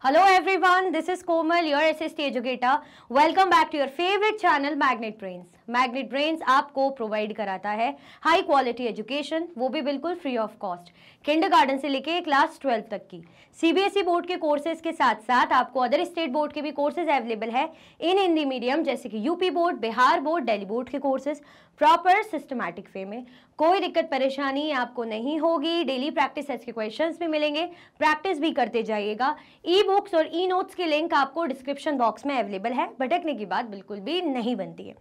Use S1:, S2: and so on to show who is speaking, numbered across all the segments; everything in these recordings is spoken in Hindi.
S1: Hello everyone, this is Komal, your SST educator. Welcome back to your favorite channel Magnet Brains. Magnet Brains आपको प्रोवाइड कराता है हाई क्वालिटी एजुकेशन, वो भी बिल्कुल फ्री ऑफ कॉस्ट, किंडरगार्टन से लेके क्लास 12 तक की। सीबीएसई बोर्ड के कोर्सेज के साथ साथ आपको अदर स्टेट बोर्ड के भी कोर्सेज अवेलेबल है इन हिंदी मीडियम, जैसे कि UP board, Bihar board, Delhi board के कोर्सेज प्रॉपर सिस्टमैटिक वे में। कोई दिक्कत परेशानी आपको नहीं होगी। डेली प्रैक्टिस सेट्स के क्वेश्चंस भी मिलेंगे, प्रैक्टिस भी करते जाइएगा। ई बुक्स और ई नोट्स के लिंक आपको डिस्क्रिप्शन बॉक्स में अवेलेबल है, भटकने की बात बिल्कुल भी नहीं बनती है।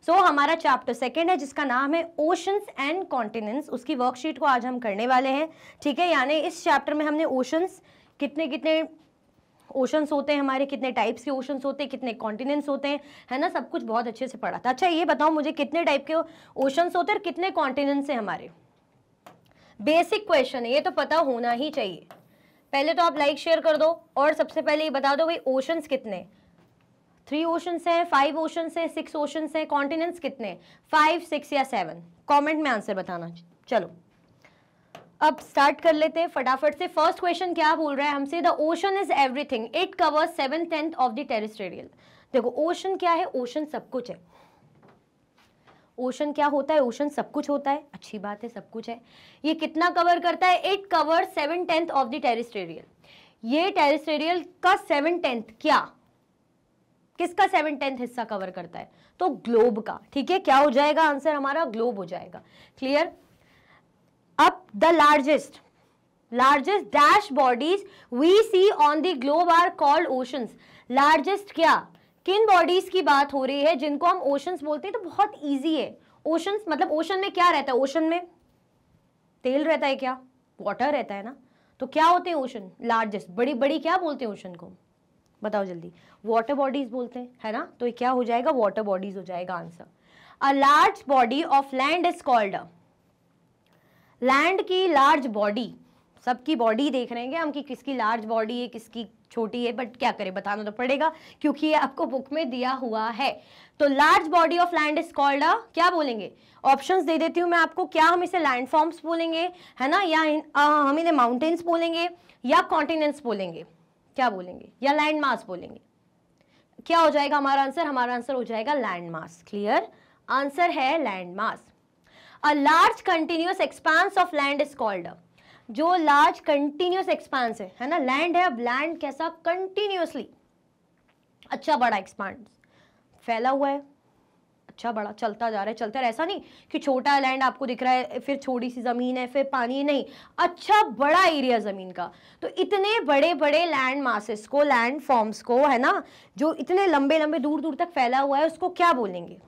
S1: हमारा चैप्टर सेकंड है जिसका नाम है ओशंस एंड कॉन्टिनेंट्स। उसकी वर्कशीट को आज हम करने वाले हैं, ठीक है। यानी इस चैप्टर में हमने ओशंस, कितने कितने ओशंस होते हैं हमारे, कितने टाइप्स के ओशंस होते हैं, कितने कॉन्टिनेंट्स होते हैं, है ना, सब कुछ बहुत अच्छे से पढ़ा था। अच्छा ये बताओ मुझे, कितने टाइप के ओशंस होते हैं और कितने कॉन्टिनेंट्स हैं हमारे? बेसिक क्वेश्चन है, ये तो पता होना ही चाहिए। पहले तो आप लाइक शेयर कर दो और सबसे पहले ये बता दो भाई ओशंस कितने? 3 ओशंस हैं, 5 ओशंस हैं, 6 ओशंस हैं। कॉन्टिनेंट्स कितने? 5, 6 या 7? कमेंट में आंसर बताना। चलो अब स्टार्ट कर लेते हैं फटाफट से। फर्स्ट क्वेश्चन क्या बोल रहा है हमसे? The ocean is everything, it covers 7/10 of the terrestrial. देखो ओशन क्या है? ओशन सब कुछ है। ओशन क्या होता है? ओशन सब कुछ होता है। अच्छी बात है, सब कुछ है। ये कितना कवर करता है? It covers 7/10 of the terrestrial. ये टेरेस्ट्रियल का 7/10 क्या, किसका 7/10 हिस्सा कवर करता है? तो ग्लोब का, ठीक है। क्या हो जाएगा आंसर हमारा? ग्लोब हो जाएगा। क्लियर? अब the largest dash bodies we see on the globe are called oceans. Largest क्या, किन बॉडीज की बात हो रही है जिनको हम ओशंस बोलते हैं? तो बहुत इजी है। ओशंस मतलब ओशन में क्या रहता है? ओशन में तेल रहता है क्या? वाटर रहता है ना। तो क्या होते हैं ओशन? लार्जेस्ट, बड़ी बड़ी क्या बोलते हैं ओशन को? बताओ जल्दी। वाटर बॉडीज बोलते हैं, है ना। तो ये क्या हो जाएगा? वाटर बॉडीज हो जाएगा answer. A large body of land is called, land की लार्ज बॉडी, सबकी बॉडी देख रहे हैं हम कि किसकी लार्ज बॉडी है, किसकी छोटी है, बट क्या करें, बताना तो पड़ेगा क्योंकि ये आपको बुक में दिया हुआ है। तो large body of land is called, क्या बोलेंगे? ऑप्शंस दे देती हूं मैं आपको। क्या हम इसे लैंड फॉर्म्स बोलेंगे, है ना, या हम इन्हें माउंटेन्स बोलेंगे, या कॉन्टिनेंट्स बोलेंगे, क्या बोलेंगे, या लैंड मास बोलेंगे? क्या हो जाएगा हमारा आंसर? हमारा आंसर हो जाएगा लैंड मास। क्लियर? आंसर है land mass. A large continuous expanse of land is called, जो large continuous expanse है ना, लैंड है। अब लैंड कैसा? कंटिन्यूसली अच्छा बड़ा एक्सपांड, फैला हुआ है, अच्छा बड़ा चलता जा रहा है, चलता रहा। ऐसा नहीं कि छोटा लैंड आपको दिख रहा है, फिर थोड़ी सी जमीन है, फिर पानी, नहीं, अच्छा बड़ा एरिया जमीन का। तो इतने बड़े बड़े लैंड मासेस को, लैंड फॉर्म्स को, है ना, जो इतने लंबे लंबे दूर दूर तक फैला हुआ है, उसको क्या बोलेंगे?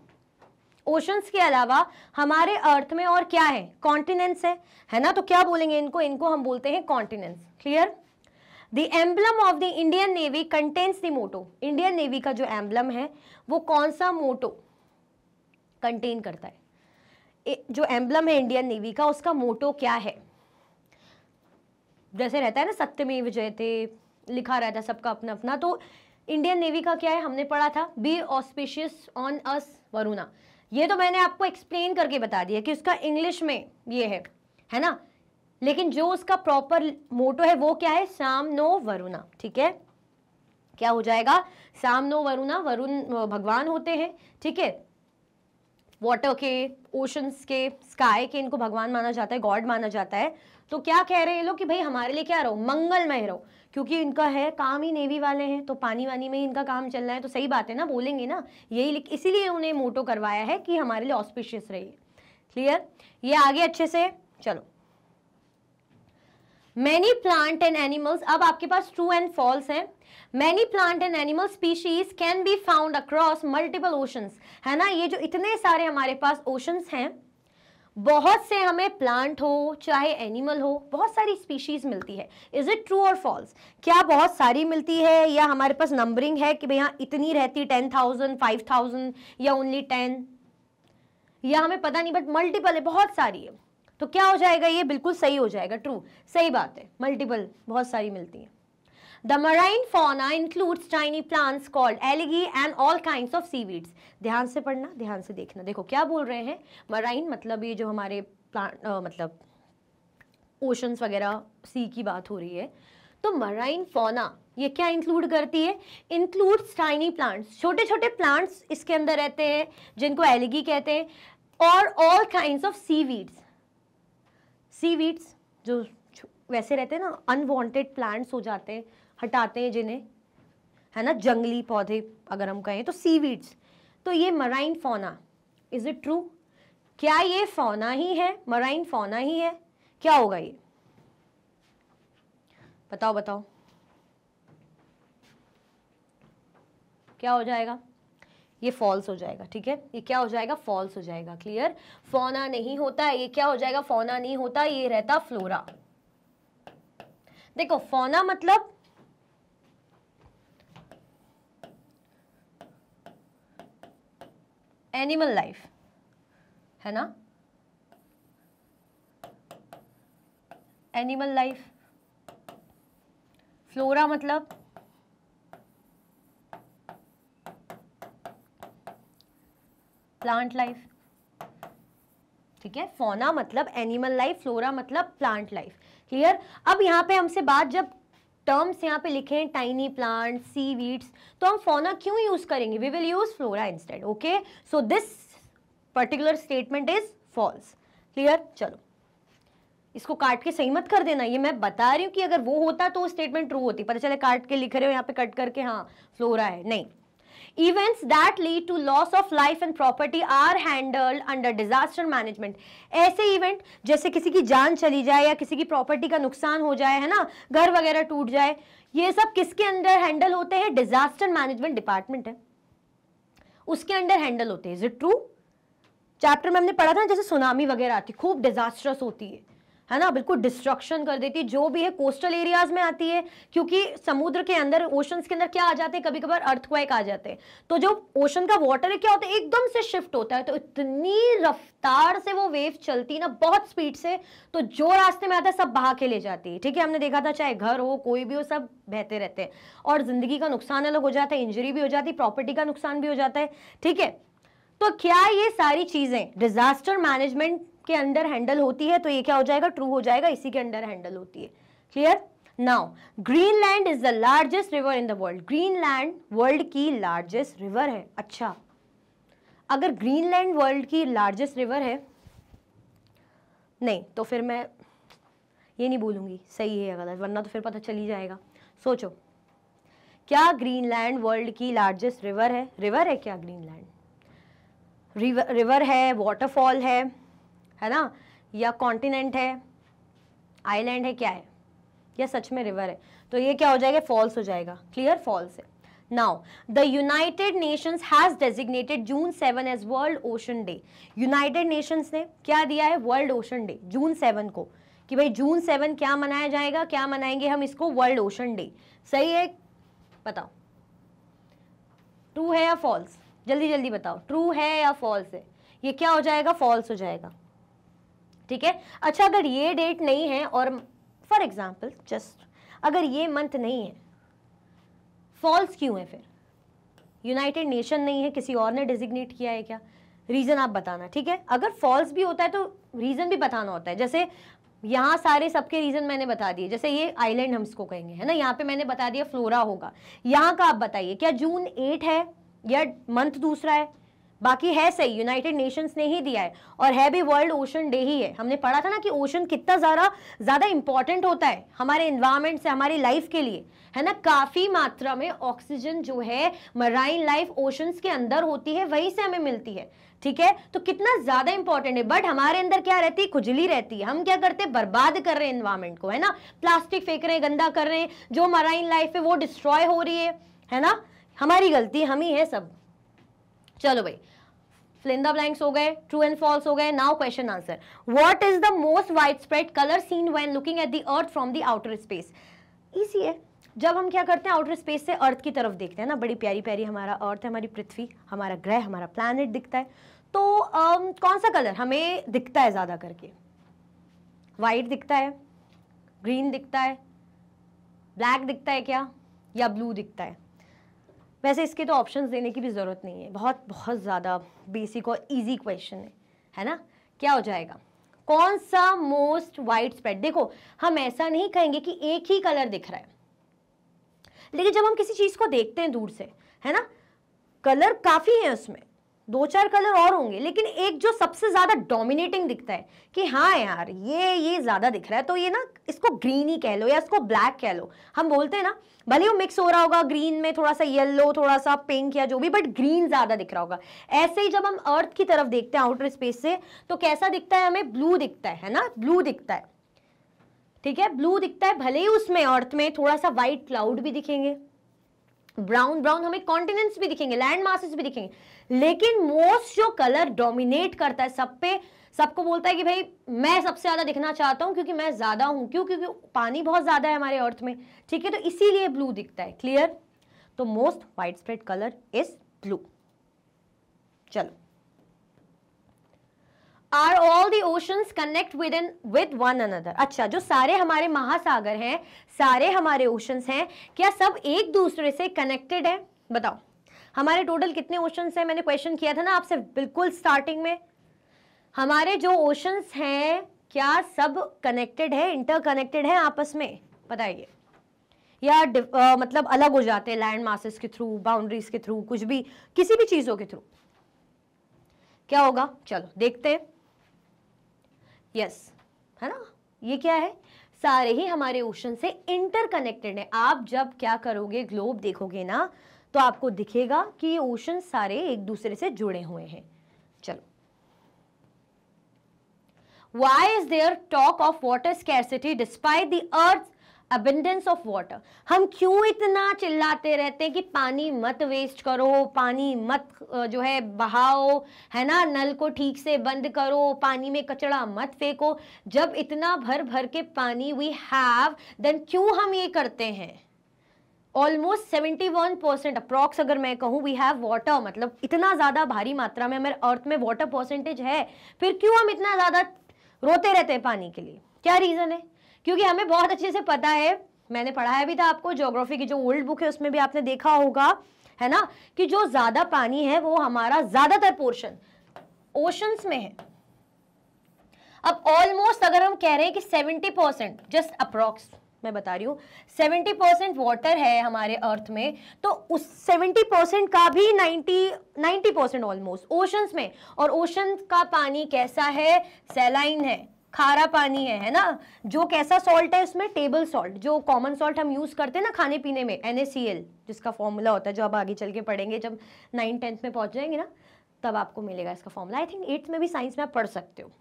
S1: ओशंस के अलावा हमारे अर्थ में और क्या है? कॉन्टिनेंट्स है ना। तो क्या बोलेंगे इनको? इनको हम बोलते हैं continents. Clear? The emblem of the Indian navy contains the motto. Indian navy का जो एम्बलम है वो कौन सा मोटो कंटेन करता है? जो एम्बलम है इंडियन नेवी का, उसका मोटो क्या है? जैसे रहता है ना, सत्यमेव जयते लिखा रहता है, सबका अपना अपना। तो इंडियन नेवी का क्या है? हमने पढ़ा था, B auspicious on us Varuna. ये तो मैंने आपको एक्सप्लेन करके बता दिया कि उसका इंग्लिश में ये है ना, लेकिन जो उसका प्रॉपर मोटो है वो क्या है? साम नो वरुणा। ठीक है, क्या हो जाएगा? साम नो वरुणा। वरुण भगवान होते हैं, ठीक है, वाटर के, ओशंस के, स्काई के, इनको भगवान माना जाता है, गॉड माना जाता है। तो क्या कह रहे हैं ये लोग कि भाई हमारे लिए क्या रहो? मंगलमय रहो, क्योंकि इनका है काम ही नेवी वाले हैं, तो पानी वानी में ही इनका काम चल रहा है। तो सही बात है ना, बोलेंगे ना, यही इसीलिए उन्हें मोटो करवाया है कि हमारे लिए ऑस्पिशियस रहिए। क्लियर? ये आगे अच्छे से चलो। मैनी प्लांट एंड एनिमल्स, अब आपके पास ट्रू एंड फॉल्स है। Many plant and animal species can be found across multiple oceans, है ना। ये जो इतने सारे हमारे पास ओशंस हैं, बहुत से हमें प्लांट हो चाहे एनिमल हो, बहुत सारी स्पीशीज मिलती है। इज इट ट्रू और फॉल्स? क्या बहुत सारी मिलती है, या हमारे पास नंबरिंग है कि भैया इतनी रहती, 10,000, 5,000, या ओनली 10, या हमें पता नहीं, बट मल्टीपल है, बहुत सारी है। तो क्या हो जाएगा? ये बिल्कुल सही हो जाएगा, ट्रू, सही बात है, मल्टीपल बहुत सारी मिलती है। The marine fauna includes tiny plants called algae and all kinds of seaweeds. ध्यान से पढ़ना, ध्यान से देखना। देखो क्या बोल रहे हैं, मराइन मतलब ये जो हमारे प्लांट, मतलब ओशंस वगैरह, सी की बात हो रही है। तो मराइन फौना ये क्या इंक्लूड करती है? इंक्लूड्स टाइनी प्लांट्स, छोटे छोटे प्लांट्स इसके अंदर रहते हैं जिनको एल्गी कहते हैं, और all kinds of seaweeds. Seaweeds जो वैसे रहते हैं ना, अनवांटेड प्लांट्स हो जाते हैं, हटाते हैं जिन्हें, है ना, जंगली पौधे अगर हम कहें तो सीवीड्स। तो ये marine fauna, is it true? क्या ये फौना ही है, मराइन फौना ही है? क्या होगा ये, बताओ बताओ, क्या हो जाएगा? ये फॉल्स हो जाएगा, ठीक है, ये क्या हो जाएगा? फॉल्स हो जाएगा। क्लियर? फौना नहीं होता है, ये क्या हो जाएगा? फौना नहीं होता, ये रहता फ्लोरा। देखो फौना मतलब एनिमल लाइफ, है ना, एनिमल लाइफ। फ्लोरा मतलब प्लांट लाइफ, ठीक है। फौना मतलब एनिमल लाइफ, फ्लोरा मतलब प्लांट लाइफ। क्लियर? अब यहाँ पे हमसे बात, जब टर्म्स यहाँ पे लिखे हैं टाइनी प्लांट, सीवीड्स, तो हम फौना क्यों यूज करेंगे? We will use flora instead. Okay, so this particular statement is false. Clear? चलो इसको काट के सही मत कर देना, ये मैं बता रही हूँ कि अगर वो होता तो स्टेटमेंट ट्रू होती। पता चले काट के लिख रहे हो यहाँ पे कट करके, हाँ फ्लोरा है, नहीं। Events that lead to loss of life and property are handled under disaster management. ऐसे इवेंट जैसे किसी की जान चली जाए या किसी की प्रॉपर्टी का नुकसान हो जाए, है ना, घर वगैरह टूट जाए, ये सब किसके अंदर हैंडल होते हैं? डिजास्टर मैनेजमेंट डिपार्टमेंट है उसके अंदर हैंडल होते हैं। Is it true? चैप्टर में हमने पढ़ा था जैसे सुनामी वगैरह आती, खूब डिजास्टर्स होती है ना, बिल्कुल डिस्ट्रक्शन कर देती है, जो भी है कोस्टल एरियाज में आती है, क्योंकि समुद्र के अंदर, ओशंस के अंदर क्या आ जाते हैं, कभी कभार अर्थक्वेक आ जाते हैं, तो जो ओशन का वाटर है क्या होता है, एकदम से शिफ्ट होता है, तो इतनी रफ्तार से वो वेव चलती है ना, बहुत स्पीड से, तो जो रास्ते में आता है सब बहा के ले जाती है। ठीक है, हमने देखा था चाहे घर हो कोई भी हो, सब बहते रहते हैं, और जिंदगी का नुकसान अलग हो जाता है, इंजरी भी हो जाती है, प्रॉपर्टी का नुकसान भी हो जाता है। ठीक है, तो क्या ये सारी चीजें डिजास्टर मैनेजमेंट के अंदर हैंडल होती है? तो ये क्या हो जाएगा? ट्रू हो जाएगा, इसी के अंदर हैंडल होती है। Clear? Now Greenland is the largest river in the world. Greenland world की लार्जेस्ट रिवर है। अच्छा, अगर ग्रीनलैंड वर्ल्ड की लार्जेस्ट रिवर है, नहीं तो फिर मैं ये नहीं बोलूंगी सही है या गलत, वरना तो फिर पता चल ही जाएगा। सोचो, क्या ग्रीनलैंड वर्ल्ड की लार्जेस्ट रिवर है? रिवर है क्या ग्रीनलैंड? रिवर है, वाटरफॉल है ना, या कॉन्टिनेंट है, आइलैंड है, क्या है? या सच में रिवर है? तो ये क्या हो जाएगा? फॉल्स हो जाएगा। क्लियर? फॉल्स है। Now the United Nations has designated June 7 as world ocean day. United Nations ने क्या दिया है? वर्ल्ड ओशन डे, जून 7 को, कि भाई जून 7 क्या मनाया जाएगा, क्या मनाएंगे हम इसको? World ocean day. सही है? बताओ ट्रू है या फॉल्स? जल्दी जल्दी बताओ, ट्रू है या फॉल्स है? ये क्या हो जाएगा? फॉल्स हो जाएगा। ठीक है, अच्छा अगर ये डेट नहीं है, और फॉर एग्जाम्पल जस्ट अगर ये मंथ नहीं है, फॉल्स क्यों है फिर? यूनाइटेड नेशन नहीं है, किसी और ने डिजिग्नेट किया है क्या? रीजन आप बताना। ठीक है, अगर फॉल्स भी होता है तो रीजन भी बताना होता है। जैसे यहाँ सारे सबके रीजन मैंने बता दिए, जैसे ये आइलैंड हम इसको कहेंगे, है ना, यहाँ पे मैंने बता दिया फ्लोरा होगा। यहाँ का आप बताइए, क्या जून 8 है या मंथ दूसरा है? बाकी है सही, यूनाइटेड नेशंस ने ही दिया है, और है भी वर्ल्ड ओशन डे ही है। हमने पढ़ा था ना कि ओशन कितना ज्यादा इंपॉर्टेंट होता है हमारे एनवायरमेंट से, हमारी लाइफ के लिए, है ना। काफी मात्रा में ऑक्सीजन जो है मराइन लाइफ ओशंस के अंदर होती है, वहीं से हमें मिलती है। ठीक है, तो कितना ज्यादा इंपॉर्टेंट है। बट हमारे अंदर क्या रहती है? खुजली रहती है। हम क्या करते हैं? बर्बाद कर रहे हैं एनवायरमेंट को, है ना, प्लास्टिक फेंक रहे हैं, गंदा कर रहे हैं, जो मराइन लाइफ है वो डिस्ट्रॉय हो रही है ना, हमारी गलती, हम ही है सब। चलो भाई, fill in the blanks हो गए, ट्रू एंड फॉल्स हो गए। Now question answer, what is the most wide spread colour seen when looking at the earth from the outer space? Easy है, जब हम क्या करते हैं आउटर स्पेस से अर्थ की तरफ देखते हैं ना, बड़ी प्यारी प्यारी हमारा अर्थ है, हमारी पृथ्वी, हमारा ग्रह, हमारा प्लैनेट दिखता है, तो कौन सा कलर हमें दिखता है ज्यादा करके? वाइट दिखता है, ग्रीन दिखता है, ब्लैक दिखता है क्या, या ब्लू दिखता है? वैसे इसके तो ऑप्शंस देने की भी ज़रूरत नहीं है, बहुत बहुत ज़्यादा बेसिक और इजी क्वेश्चन है ना। क्या हो जाएगा? कौन सा मोस्ट वाइड स्प्रेड? देखो, हम ऐसा नहीं कहेंगे कि एक ही कलर दिख रहा है, लेकिन जब हम किसी चीज को देखते हैं दूर से, है ना, कलर काफी है उसमें, 2-4 कलर और होंगे, लेकिन एक जो सबसे ज्यादा डोमिनेटिंग दिखता है कि हाँ यार ये ज्यादा दिख रहा है, तो ये ना इसको ग्रीन ही कह लो या इसको ब्लैक कह लो, हम बोलते हैं ना, भले वो मिक्स हो रहा होगा ग्रीन में थोड़ा सा येलो, थोड़ा सा पिंक या जो भी, बट ग्रीन ज्यादा दिख रहा होगा। ऐसे ही जब हम अर्थ की तरफ देखते हैं आउटर स्पेस से, तो कैसा दिखता है हमें, ब्लू दिखता है ना, ब्लू दिखता है, ठीक है, ब्लू दिखता है। भले ही उसमें अर्थ में थोड़ा सा व्हाइट क्लाउड भी दिखेंगे, ब्राउन ब्राउन हमें कॉन्टिनेंट्स भी दिखेंगे, लैंड मासेस भी दिखेंगे, लेकिन मोस्ट जो कलर डोमिनेट करता है सब पे, सबको बोलता है कि भाई मैं सबसे ज्यादा दिखना चाहता हूं क्योंकि मैं ज्यादा हूं, क्यों, क्योंकि पानी बहुत ज्यादा है हमारे अर्थ में, ठीक है, तो इसीलिए ब्लू दिखता है। क्लियर? तो most wide spread colour is blue. चलो, are all the oceans connect with one another? अच्छा, जो सारे हमारे महासागर हैं, सारे हमारे ओशंस हैं, क्या सब एक दूसरे से कनेक्टेड है? बताओ, हमारे टोटल कितने ओशंस हैं? मैंने क्वेश्चन किया था ना आपसे बिल्कुल स्टार्टिंग में, हमारे जो ओशंस हैं क्या सब कनेक्टेड है, इंटरकनेक्टेड है आपस में? बताइए, या मतलब अलग हो जाते हैं लैंड मासेस के थ्रू, बाउंड्रीज के थ्रू, कुछ भी, किसी भी चीजों के थ्रू? क्या होगा? चलो देखते हैं। यस, है ना, ये क्या है, सारे ही हमारे ओशन से इंटरकनेक्टेड है। आप जब क्या करोगे, ग्लोब देखोगे ना, तो आपको दिखेगा कि ये ओशन सारे एक दूसरे से जुड़े हुए हैं। चलो, why is there talk of water scarcity despite the earth's abundance of water? हम क्यों इतना चिल्लाते रहते हैं कि पानी मत वेस्ट करो, पानी मत जो है बहाओ, है ना, नल को ठीक से बंद करो, पानी में कचरा मत फेंको, जब इतना भर भर के पानी we have, then क्यों हम ये करते हैं? ऑलमोस्ट 71% अप्रॉक्स अगर मैं कहूँ वी हैव वाटर, मतलब इतना ज्यादा भारी मात्रा में हमारे अर्थ में वाटर परसेंटेज है, फिर क्यों हम इतना ज्यादा रोते रहते हैं पानी के लिए? क्या रीजन है? क्योंकि हमें बहुत अच्छे से पता है, मैंने पढ़ाया भी था आपको, ज्योग्राफी की जो ओल्ड बुक है उसमें भी आपने देखा होगा, है ना, कि जो ज्यादा पानी है वो हमारा ज्यादातर पोर्शन ओशंस में है। अब ऑलमोस्ट अगर हम कह रहे हैं कि 70%, जस्ट अप्रॉक्स मैं बता रही हूँ, 70% वाटर है हमारे अर्थ में, तो उस 70% का भी 90% ऑलमोस्ट ओशंस में। और ओशन का पानी कैसा है? सैलाइन है, खारा पानी है ना। जो कैसा सॉल्ट है उसमें? टेबल सॉल्ट, जो कॉमन सॉल्ट हम यूज करते हैं ना खाने पीने में, NaCl, जिसका फॉर्मूला होता है, जो आप आगे चल के पढ़ेंगे, जब 9th-10th में पहुंच जाएंगे ना, तब आपको मिलेगा इसका फॉर्मूला। आई थिंक 8th में भी साइंस में आप पढ़ सकते हो।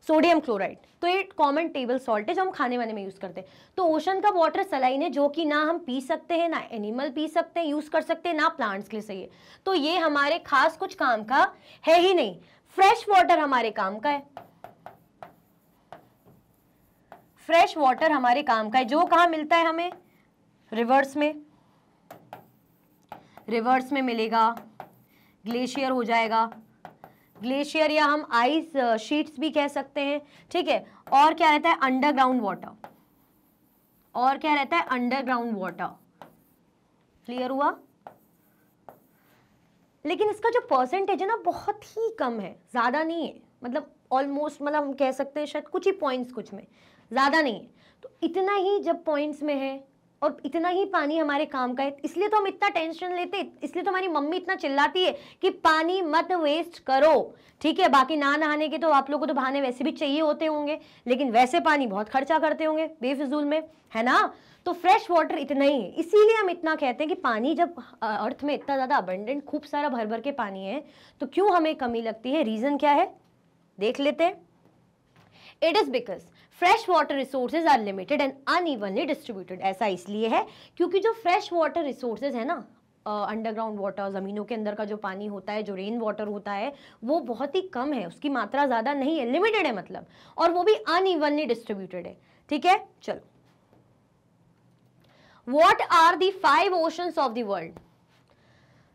S1: सोडियम क्लोराइड, तो ये कॉमन टेबल सॉल्ट है जो हम खाने वाने में यूज करते हैं। तो ओशन का वाटर सलाइन है, जो कि ना हम पी सकते हैं, ना एनिमल पी सकते हैं, यूज कर सकते हैं, ना प्लांट्स के लिए सही है। तो ये हमारे खास कुछ काम का है ही नहीं। फ्रेश वाटर हमारे काम का है, फ्रेश वाटर हमारे काम का है, जो कहाँ मिलता है हमें? रिवर्स में, रिवर्स में मिलेगा, ग्लेशियर हो जाएगा, ग्लेशियर या हम आइस शीट्स भी कह सकते हैं, ठीक है। और क्या रहता है? अंडरग्राउंड वाटर, और क्या रहता है? Underground water. क्लियर हुआ? लेकिन इसका जो परसेंटेज है ना बहुत ही कम है, ज्यादा नहीं है, मतलब ऑलमोस्ट, मतलब हम कह सकते हैं शायद कुछ ही पॉइंट्स, कुछ में, ज्यादा नहीं है। तो इतना ही जब पॉइंट्स में है और इतना ही पानी हमारे काम का है, इसलिए तो हम इतना टेंशन लेते, इसलिए तो हमारी मम्मी इतना चिल्लाती है कि पानी मत वेस्ट करो, ठीक है। बाकी ना नहाने के तो आप लोगों को तो बहाने वैसे भी चाहिए होते होंगे, लेकिन वैसे पानी बहुत खर्चा करते होंगे बेफिजूल में, है ना। तो फ्रेश वाटर इतना ही है, इसीलिए हम इतना कहते हैं कि पानी जब अर्थ में इतना ज्यादा अबंडेंट, खूब सारा भर भर के पानी है, तो क्यों हमें कमी लगती है? रीजन क्या है? देख लेते हैं। It is because fresh water resources are limited and unevenly distributed. ऐसा इसलिए है क्योंकि जो फ्रेश वाटर रिसोर्सेज है ना, अंडरग्राउंड वाटर, जमीनों के अंदर का जो पानी होता है, जो रेन वाटर होता है, वो बहुत ही कम है, उसकी मात्रा ज्यादा नहीं है, लिमिटेड है मतलब, और वो भी अनइवनली डिस्ट्रीब्यूटेड है, ठीक है। चलो, what are the 5 oceans of the world?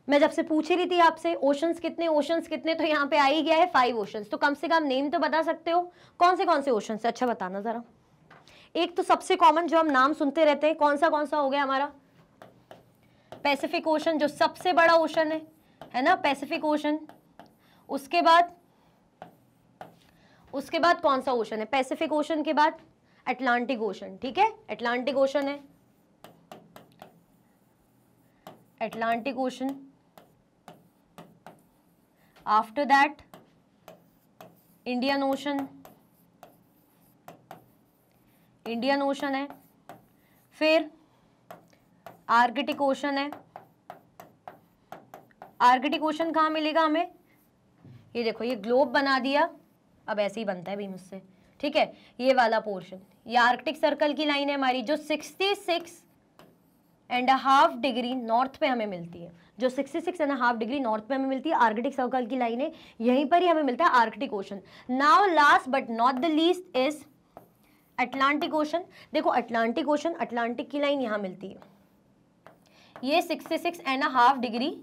S1: मैं जब से पूछ ही रही थी आपसे ओशंस कितने, ओशंस कितने, तो यहाँ पे आ ही गया है 5 ओशंस। तो कम से कम नेम तो बता सकते हो, कौन से ओशंस है? अच्छा बताना जरा। एक तो सबसे कॉमन जो हम नाम सुनते रहते हैं, कौन सा हो गया हमारा? पैसिफिक ओशन, जो सबसे बड़ा ओशन है ना, पैसिफिक ओशन। उसके बाद कौन सा ओशन है? पैसिफिक ओशन के बाद अटलांटिक ओशन, ठीक है, अटलांटिक ओशन है। Atlantic Ocean. After that, Indian Ocean. Indian ocean है, फिर आर्कटिक ओशन है। आर्कटिक ओशन कहाँ मिलेगा हमें? ये देखो, ये ग्लोब बना दिया, अब ऐसे ही बनता है भी मुझसे, ठीक है। ये वाला पोर्शन, ये आर्कटिक सर्कल की लाइन है हमारी, जो 66.5 डिग्री नॉर्थ पे हमें मिलती है, जो 66.5 डिग्री नॉर्थ पे हमें मिलती है। आर्कटिक सर्कल की लाइन है, यहीं पर ही हमें मिलता है Arctic ocean. Now last but not the least is Atlantic ocean. देखो अटलांटिक ओशन, अटलांटिक की लाइन यहाँ मिलती है, ये 66.5 डिग्री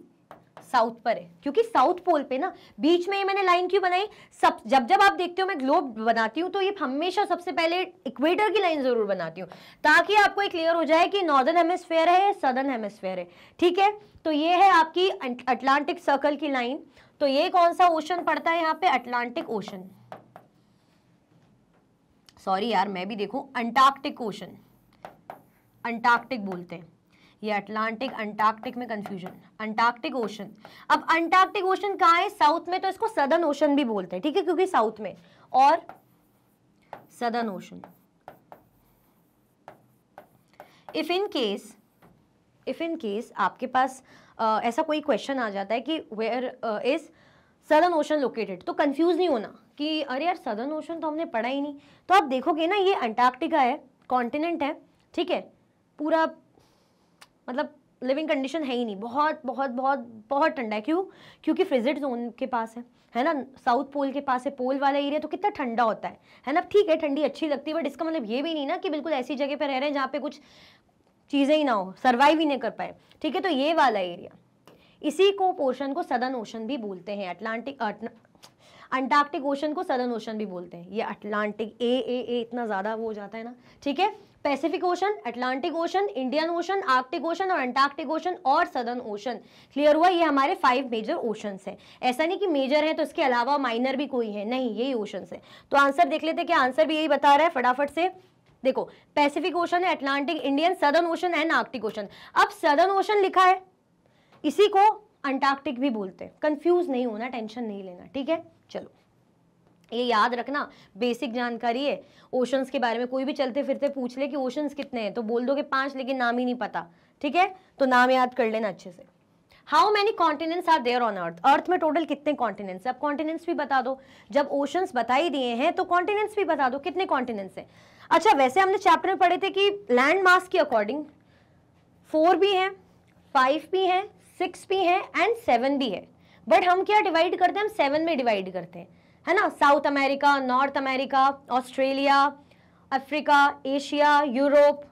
S1: साउथ पर है, क्योंकि साउथ पोल पे ना बीच में ये मैंने लाइन क्यों बनाई, सब जब आप देखते हो मैं ग्लोब बनाती हूँ तो ये हमेशा सबसे पहले इक्वेटर की लाइन जरूर बनाती हूँ, ताकि आपको एक क्लियर हो जाए कि नॉर्दर्न हेमिस्फेयर है, सदर्न हेमिस्फेयर है, ठीक है। तो ये है आपकी अटलांटिक सर्कल की लाइन। तो ये कौन सा ओशन पड़ता है यहाँ पे? Atlantic ocean. सॉरी यार, मैं भी देखूं, अंटार्कटिक ओशन, अंटार्कटिक बोलते हैं, ये अटलांटिक अंटार्कटिक में कंफ्यूजन। अंटार्कटिक ओशन, अब अंटार्कटिक ओशन कहाँ है? साउथ में, तो इसको सदर्न ओशन भी बोलते हैं, ठीक है, क्योंकि साउथ में, और southern ocean. If in case आपके पास ऐसा कोई क्वेश्चन आ जाता है कि where is southern ocean located, तो कंफ्यूज नहीं होना कि अरे यार सदर्न ओशन तो हमने पढ़ा ही नहीं। तो आप देखोगे ना, ये अंटार्कटिका है, कॉन्टिनेंट है, ठीक है, पूरा मतलब लिविंग कंडीशन है ही नहीं, बहुत बहुत बहुत बहुत ठंडा है। क्यों? क्योंकि फ्रिजिड जोन के पास है ना, साउथ पोल के पास है, पोल वाला एरिया, तो कितना ठंडा होता है ना। ठीक है, ठंडी अच्छी लगती है, बट इसका मतलब ये भी नहीं ना कि बिल्कुल ऐसी जगह पे रह रहे हैं जहाँ पे कुछ चीज़ें ही ना हो, सर्वाइव ही नहीं कर पाए, ठीक है। तो ये वाला एरिया, इसी को पोर्शन को सदर्न ओशन भी बोलते हैं। अंटार्कटिक ओशन को सदर्न ओशन भी बोलते हैं। ये अटलांटिक ए इतना ज़्यादा वो हो जाता है ना, ठीक है। Pacific ocean, Atlantic ocean, Indian ocean, Arctic ocean और अंटार्कटिक ओशन और सदर्न ओशन। क्लियर हुआ? ये हमारे 5 मेजर ओशंस हैं। ऐसा नहीं कि मेजर है तो इसके अलावा माइनर भी कोई है, नहीं, यही ओशंस है। तो आंसर देख लेते हैं, क्या आंसर भी यही बता रहा है फटाफट से। देखो, पैसिफिक ओशन है, Atlantic, Indian, southern ocean and Arctic ocean. अब सदर्न ओशन लिखा है, इसी को अंटार्कटिक भी बोलते हैं। कंफ्यूज नहीं होना, टेंशन नहीं लेना, ठीक है। चलो, ये याद रखना, बेसिक जानकारी है। ओशंस के बारे में कोई भी चलते फिरते पूछ ले कि ओशंस कितने हैं, तो बोल दो कि 5, लेकिन नाम ही नहीं पता, ठीक है। तो नाम याद कर लेना अच्छे से। How many continents are there on earth? Earth में टोटल कितने कॉन्टिनेंट्स? अब कॉन्टिनेंट्स भी बता दो, जब ओशंस बता ही दिए हैं तो कॉन्टिनेंट्स भी बता दो, कितने कॉन्टिनेंट्स हैं। अच्छा, वैसे हमने चैप्टर में पढ़े थे कि लैंड मास के अकॉर्डिंग 4 भी हैं, 5 भी हैं, 6 भी हैं एंड 7 भी है। बट हम क्या डिवाइड करते हैं? हम 7 में डिवाइड करते हैं, है ना। South America, north America, Australia, Africa, Asia, Europe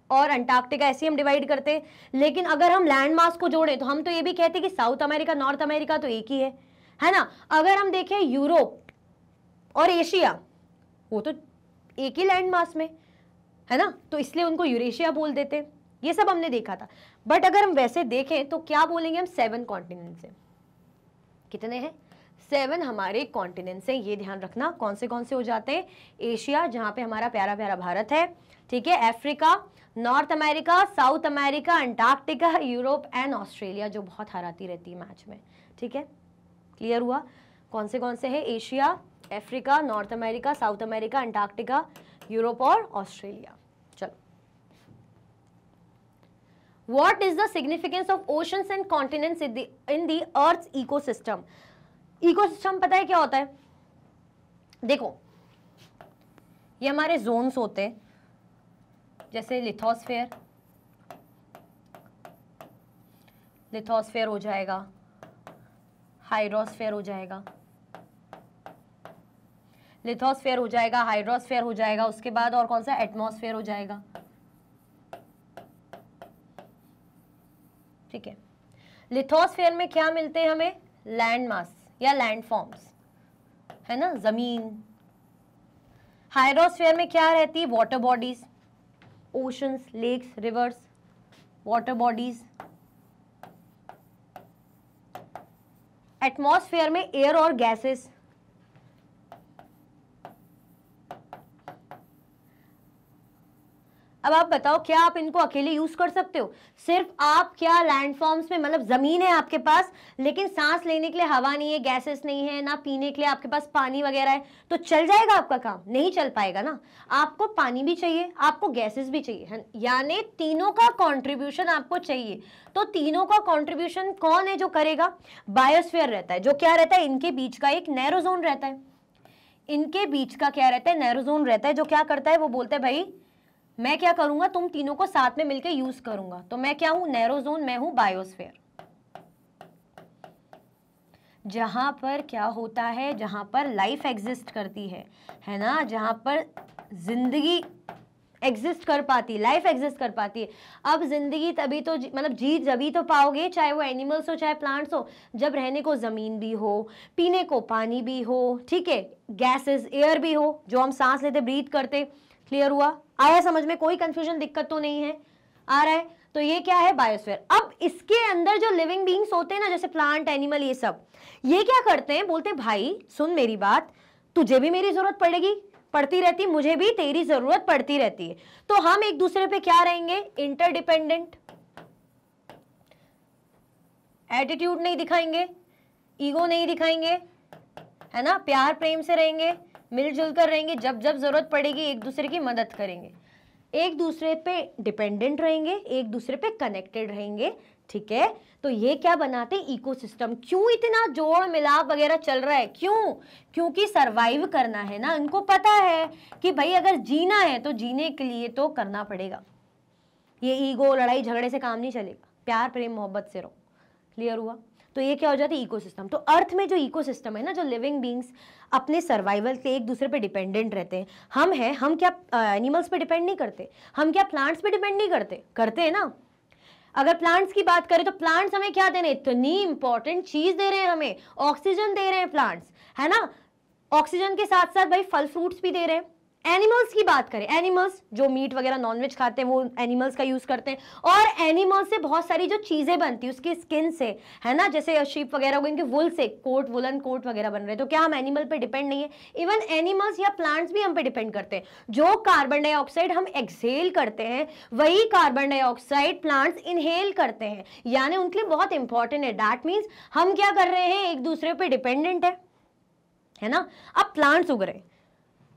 S1: और अंटार्कटिका, ऐसे हम डिवाइड करते हैं। लेकिन अगर हम लैंड मास को जोड़ें तो हम तो ये भी कहते हैं कि साउथ अमेरिका, नॉर्थ अमेरिका तो एक ही है ना। अगर हम देखें यूरोप और एशिया, वो तो एक ही लैंड मास में है ना, तो इसलिए उनको यूरेशिया बोल देते हैं। ये सब हमने देखा था। बट अगर हम वैसे देखें तो क्या बोलेंगे हम? 7 कॉन्टिनेंट्स हैं। कितने हैं? 7 हमारे कॉन्टिनेंट्स हैं। ये ध्यान रखना, कौन से हो जाते हैं? एशिया, जहाँ पे हमारा प्यारा प्यारा भारत है, ठीक है, Africa, North America, South America, Antarctica, Europe and Australia, जो बहुत हराती रहती है मैच में, ठीक है। क्लियर हुआ? कौन से है? Asia, Africa, North America, South America, Antarctica, Europe और ऑस्ट्रेलिया। चलो, what is the significance of oceans and continents in the earth's ecosystem? Ecosystem पता है क्या होता है? देखो, ये हमारे जोन्स होते हैं, जैसे लिथोस्फेयर हो जाएगा, हाइड्रोस्फेयर हो जाएगा, लिथोस्फेयर हो जाएगा, हाइड्रोस्फेयर हो जाएगा, उसके बाद और कौन सा? एटमॉस्फेयर हो जाएगा, ठीक है। लिथोस्फेयर में क्या मिलते हैं हमें? लैंड मास या लैंड फॉर्म्स, है ना, जमीन। हाइड्रोस्फेयर में क्या रहती है? Water bodies, oceans, lakes, rivers, water bodies. Atmosphere में एयर और गैसेस। अब आप बताओ, क्या आप इनको अकेले यूज कर सकते हो? सिर्फ आप क्या लैंडफॉर्म्स में, मतलब जमीन है आपके पास, लेकिन सांस लेने के लिए हवा नहीं है, गैसेस नहीं है, ना पीने के लिए आपके पास पानी वगैरह है, तो चल जाएगा आपका काम? नहीं चल पाएगा ना। आपको पानी भी चाहिए, आपको गैसेस भी चाहिए, यानी तीनों का कॉन्ट्रीब्यूशन आपको चाहिए। तो तीनों का कॉन्ट्रीब्यूशन कौन है जो करेगा? बायोस्फीयर रहता है, जो क्या रहता है, इनके बीच का एक नैरो जोन रहता है। इनके बीच का क्या रहता है? नैरो जोन रहता है, जो क्या करता है, वो बोलता है भाई मैं क्या करूंगा, तुम तीनों को साथ में मिलकर यूज करूंगा। तो मैं क्या हूं? नैरो जोन, मैं हूं बायोस्फीयर। जहां पर क्या होता है, जहां पर लाइफ एग्जिस्ट करती है ना, जहां पर जिंदगी एग्जिस्ट कर पाती, लाइफ एग्जिस्ट कर पाती है। अब जिंदगी तभी तो, मतलब जी जभी तो पाओगे, चाहे वो एनिमल्स हो चाहे प्लांट्स हो, जब रहने को जमीन भी हो, पीने को पानी भी हो, ठीक है, गैसेस एयर भी हो, जो हम सांस लेते ब्रीथ करते। क्लियर हुआ? आया समझ में? कोई कंफ्यूजन, दिक्कत तो नहीं है? आ रहा है? तो ये क्या है? बायोस्फीयर। अब इसके अंदर जो लिविंग बींग्स होते हैं ना, जैसे प्लांट, एनिमल, ये सब, ये क्या करते हैं? बोलते हैं भाई सुन मेरी बात, तुझे भी मेरी जरूरत पड़ेगी, पड़ती रहती, मुझे भी तेरी जरूरत पड़ती रहती है। तो हम एक दूसरे पे क्या रहेंगे? इंटरडिपेंडेंट। एटीट्यूड नहीं दिखाएंगे, ईगो नहीं दिखाएंगे, है ना, प्यार प्रेम से रहेंगे, मिलजुल कर रहेंगे, जब जब जरूरत पड़ेगी एक दूसरे की मदद करेंगे, एक दूसरे पे डिपेंडेंट रहेंगे, एक दूसरे पे कनेक्टेड रहेंगे। ठीक है, तो ये क्या बनाते हैं? इकोसिस्टम। क्यों इतना जोड़ मिलाप वगैरह चल रहा है? क्यों? क्योंकि सरवाइव करना है ना। इनको पता है कि भाई अगर जीना है तो जीने के लिए तो करना पड़ेगा। ये ईगो, लड़ाई झगड़े से काम नहीं चलेगा, प्यार प्रेम मोहब्बत से रहो। क्लियर हुआ? तो ये क्या हो जाता है? इकोसिस्टम। तो अर्थ में जो इकोसिस्टम है ना, जो लिविंग बींग्स अपने सर्वाइवल के एक दूसरे पे डिपेंडेंट रहते हैं। हम क्या एनिमल्स पे डिपेंड नहीं करते? हम क्या प्लांट्स पे डिपेंड नहीं करते? करते हैं ना। अगर प्लांट्स की बात करें तो प्लांट्स हमें क्या दे रहे हैं? इतनी इंपॉर्टेंट चीज दे रहे हैं, हमें ऑक्सीजन दे रहे हैं प्लांट्स, है ना। ऑक्सीजन के साथ साथ भाई फल फ्रूट्स भी दे रहे हैं। एनिमल्स की बात करें, एनिमल्स जो मीट वगैरह नॉनवेज खाते हैं वो एनिमल्स का यूज करते हैं, और एनिमल्स से बहुत सारी जो चीजें बनती है उसकी स्किन से, है ना, जैसे शीप वगैरह हो, इनके वुल से कोट, वुलन कोट वगैरह बन रहे हैं। तो क्या हम एनिमल पे डिपेंड नहीं है? इवन एनिमल्स या प्लांट्स भी हम पे डिपेंड करते हैं। जो कार्बन डाइऑक्साइड हम एक्सहेल करते हैं, वही कार्बन डाइऑक्साइड प्लांट्स इनहेल करते हैं, यानी उनके लिए बहुत इंपॉर्टेंट है। दैट मीन्स हम क्या कर रहे हैं? एक दूसरे पे डिपेंडेंट है ना। अब प्लांट्स उग रहे,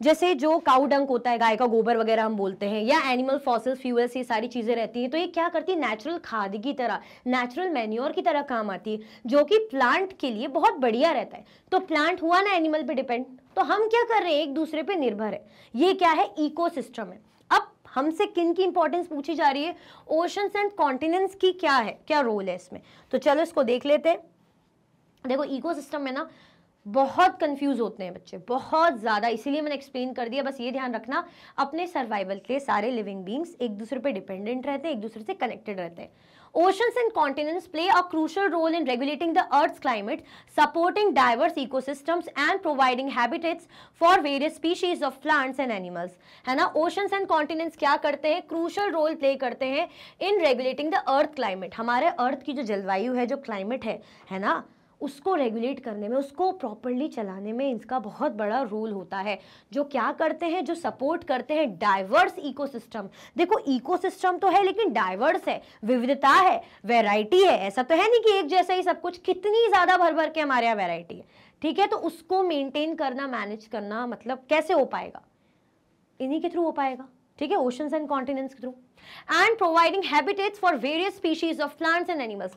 S1: जैसे जो काउ डंक होता है, गाय का गोबर वगैरह हम बोलते हैं, या एनिमल फॉसिल फ्यूल्स, ये सारी चीजें रहती हैं। तो ये क्या करती है? नेचुरल खाद की तरह, नेचुरल मैन्योर की तरह काम आती है, जो कि प्लांट के लिए बहुत बढ़िया रहता है। तो प्लांट हुआ ना एनिमल पे डिपेंड, तो हम क्या कर रहे हैं? एक दूसरे पे निर्भर है। ये क्या है? इकोसिस्टम है। अब हमसे किन की इंपॉर्टेंस पूछी जा रही है? ओशंस एंड कॉन्टिनेंट्स की क्या है, क्या रोल है इसमें? तो चलो इसको देख लेते हैं। देखो इकोसिस्टम में ना बहुत कंफ्यूज होते हैं बच्चे, बहुत ज्यादा, इसीलिए मैंने एक्सप्लेन कर दिया। बस ये ध्यान रखना, अपने सर्वाइवल के सारे लिविंग बींग्स एक दूसरे पे डिपेंडेंट रहते हैं, एक दूसरे से कनेक्टेड रहते हैं। Oceans and continents play a crucial role in regulating the Earth's climate, supporting diverse ecosystems and providing habitats for various species of plants and animals. है ना, oceans and continents क्या करते हैं? क्रूशल रोल प्ले करते हैं इन रेगुलेटिंग द अर्थ क्लाइमेट। हमारे अर्थ की जो जलवायु है, जो क्लाइमेट है ना, उसको रेगुलेट करने में, उसको प्रॉपरली चलाने में इनका बहुत बड़ा रोल होता है। जो क्या करते हैं? जो सपोर्ट करते हैं डाइवर्स इकोसिस्टम। देखो इकोसिस्टम तो है लेकिन डाइवर्स है, विविधता है, वैरायटी है। ऐसा तो है नहीं कि एक जैसा ही सब कुछ, कितनी ज्यादा भर भर के हमारे यहाँ वैरायटी है। ठीक है, तो उसको मेंटेन करना, मैनेज करना, मतलब कैसे हो पाएगा? इन्हीं के थ्रू हो पाएगा। ठीक है, ओशंस एंड कॉन्टिनेंट्स के through. And providing habitats for various species of plants and animals.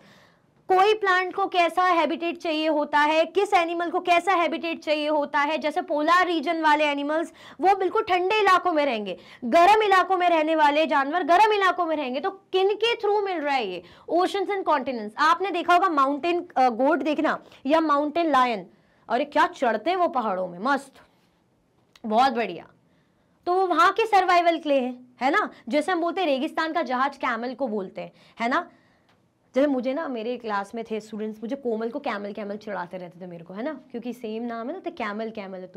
S1: कोई प्लांट को कैसा हैबिटेट चाहिए होता है, किस एनिमल को कैसा हैबिटेट चाहिए होता है। जैसे पोलर रीजन वाले एनिमल्स वो बिल्कुल ठंडे इलाकों में रहेंगे, गर्म इलाकों में रहने वाले जानवर गर्म इलाकों में रहेंगे। तो किन के थ्रू मिल रहा है ये? Oceans and continents. आपने देखा होगा माउंटेन गोट देखना, या माउंटेन लायन, और क्या चढ़ते हैं वो पहाड़ों में, मस्त, बहुत बढ़िया। तो वो वहां के सर्वाइवल के लिए है ना। जैसे हम बोलते हैं रेगिस्तान का जहाज कैमल को बोलते हैं, है ना। जैसे मुझे ना, मेरे क्लास में थे स्टूडेंट्स, मुझे कोमल को कैमल कैमल चिढ़ाते रहते थे मेरे को, है ना, क्योंकि सेम नाम है ना, तो कैमल कैमल है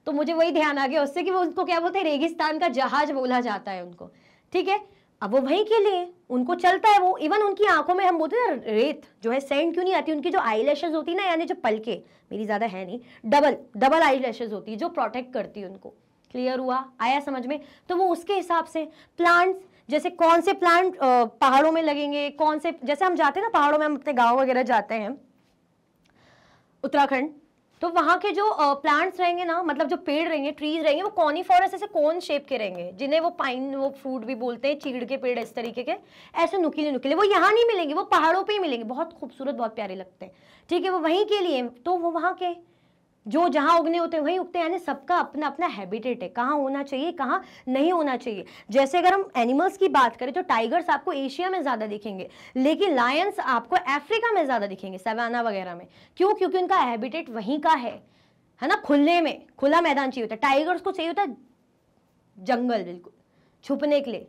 S1: तो मुझे वही ध्यान आ गया उससे कि वो उनको क्या बोलते हैं? रेगिस्तान का जहाज बोला जाता है उनको। ठीक है, अब वो वहीं के लिए उनको चलता है वो। इवन उनकी आंखों में हम बोलते हैं रेत जो है, सैंड क्यों नहीं आती? उनकी जो आई लैशेज होती है ना, यानी जो पलके, मेरी ज्यादा है नहीं, डबल आई लैशेज होती है जो प्रोटेक्ट करती है उनको। क्लियर हुआ? आया समझ में? तो वो उसके हिसाब से। प्लांट्स जैसे कौन से प्लांट पहाड़ों में लगेंगे, कौन से, जैसे हम जाते हैं ना पहाड़ों में, हम अपने गांव वगैरह जाते हैं उत्तराखंड, तो वहां के जो प्लांट्स रहेंगे ना, मतलब जो पेड़ रहेंगे, ट्रीज रहेंगे, वो कॉनिफोरस ऐसे कोन शेप के रहेंगे, जिन्हें वो पाइन वो फ्रूट भी बोलते हैं, चीड़ के पेड़ इस तरीके के, ऐसे नुकीले नुकीले, वो यहाँ नहीं मिलेंगे, वो पहाड़ों पे ही मिलेंगे, बहुत खूबसूरत, बहुत प्यारे लगते हैं, ठीक है, वो वहीं के लिए, तो वो वहां के जो जहां उगने होते हैं वहीं उगते हैं, यानी सबका अपना अपना हैबिटेट है, कहाँ होना चाहिए कहाँ नहीं होना चाहिए। जैसे अगर हम एनिमल्स की बात करें तो टाइगर्स आपको एशिया में ज्यादा दिखेंगे, लेकिन लायंस आपको अफ्रीका में ज्यादा दिखेंगे, सवाना वगैरह में। क्यों? क्योंकि उनका हैबिटेट वहीं का है ना, खुले में, खुला मैदान चाहिए होता है। टाइगर्स को चाहिए होता है जंगल, बिल्कुल छुपने के लिए।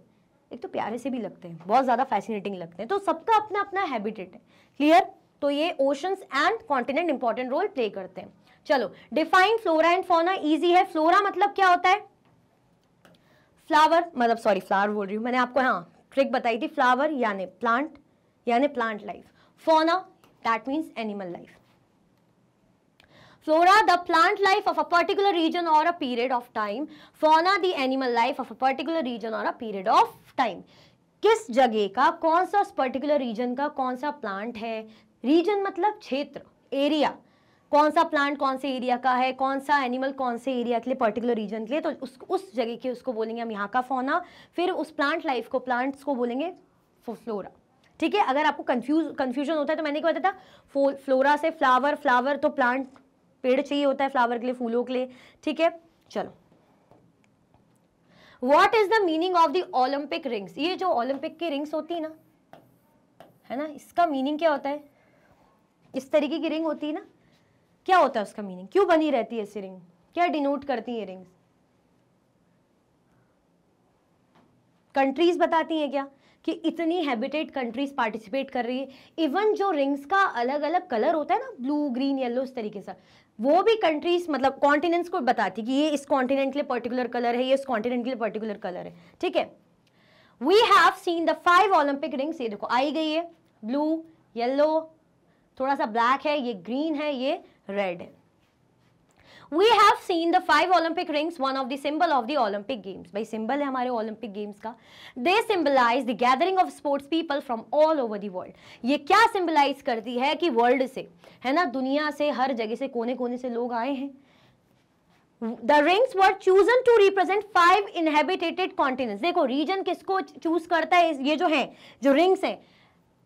S1: एक तो प्यारे से भी लगते हैं, बहुत ज्यादा फैसिनेटिंग लगते हैं, तो सबका अपना अपना हैबिटेट है। क्लियर? तो ये oceans and continent important role play करते हैं। चलो, define flora and fauna, easy है। फ्लोरा मतलब क्या होता है? फ्लावर, मतलब सॉरी फ्लावर बोल रही हूं मैंने आपको, हाँ ट्रिक बताई थी, फ्लावर यानी plant life. Fauna that means animal life. Flora, the plant life of a particular region or a period of time. Fauna, the animal life of a particular region or a period of time. किस जगह का, कौन सा पर्टिकुलर रीजन का कौन सा प्लांट है, रीजन मतलब क्षेत्र, एरिया, कौन सा प्लांट कौन से एरिया का है, कौन सा एनिमल कौन से एरिया के लिए, पर्टिकुलर रीजन के लिए, तो उस जगह के उसको बोलेंगे हम यहाँ का फौना। फिर उस प्लांट लाइफ को, प्लांट्स को बोलेंगे फ्लोरा। ठीक है, अगर आपको कंफ्यूजन होता है तो मैंने क्या बताया था, फ्लोरा से फ्लावर, फ्लावर तो प्लांट, पेड़ चाहिए होता है फ्लावर के लिए, फूलों के लिए। ठीक है, चलो, what is the meaning of the Olympic rings? ये जो ओलंपिक की रिंग्स होती है ना, है ना, इसका मीनिंग क्या होता है? इस तरीके की रिंग होती है ना, क्या होता है उसका मीनिंग? क्यों बनी रहती है ऐसी रिंग? क्या डिनोट करती है रिंग्स? कंट्रीज बताती हैं क्या कि इतनी हैबिटेट कंट्रीज पार्टिसिपेट कर रही है। इवन जो रिंग्स का अलग अलग कलर होता है ना, ब्लू, ग्रीन, येलो, इस तरीके से, वो भी कंट्रीज मतलब कॉन्टिनेंट्स को बताती कि ये इस कॉन्टिनेंट के लिए पर्टिकुलर कलर है, ये इस कॉन्टिनेंट के लिए पर्टिकुलर कलर है। ठीक है, we have seen the 5 Olympic rings. ये देखो आई गई है, ब्लू, येलो, थोड़ा सा ब्लैक है, ये ग्रीन है, ये रेड है। We have seen the 5 Olympic rings, one of the symbol of the Olympic Games. भाई सिंबल है हमारे ओलंपिक गेम्स का। They symbolize the gathering of sports people from all over the world. ये क्या सिंबलाइज करती है कि वर्ल्ड से, है ना, दुनिया से, हर जगह से, कोने कोने से लोग आए हैं। The rings were chosen to represent 5 inhabited continents. देखो रीजन किसको चूज करता है, ये जो है, जो रिंग्स है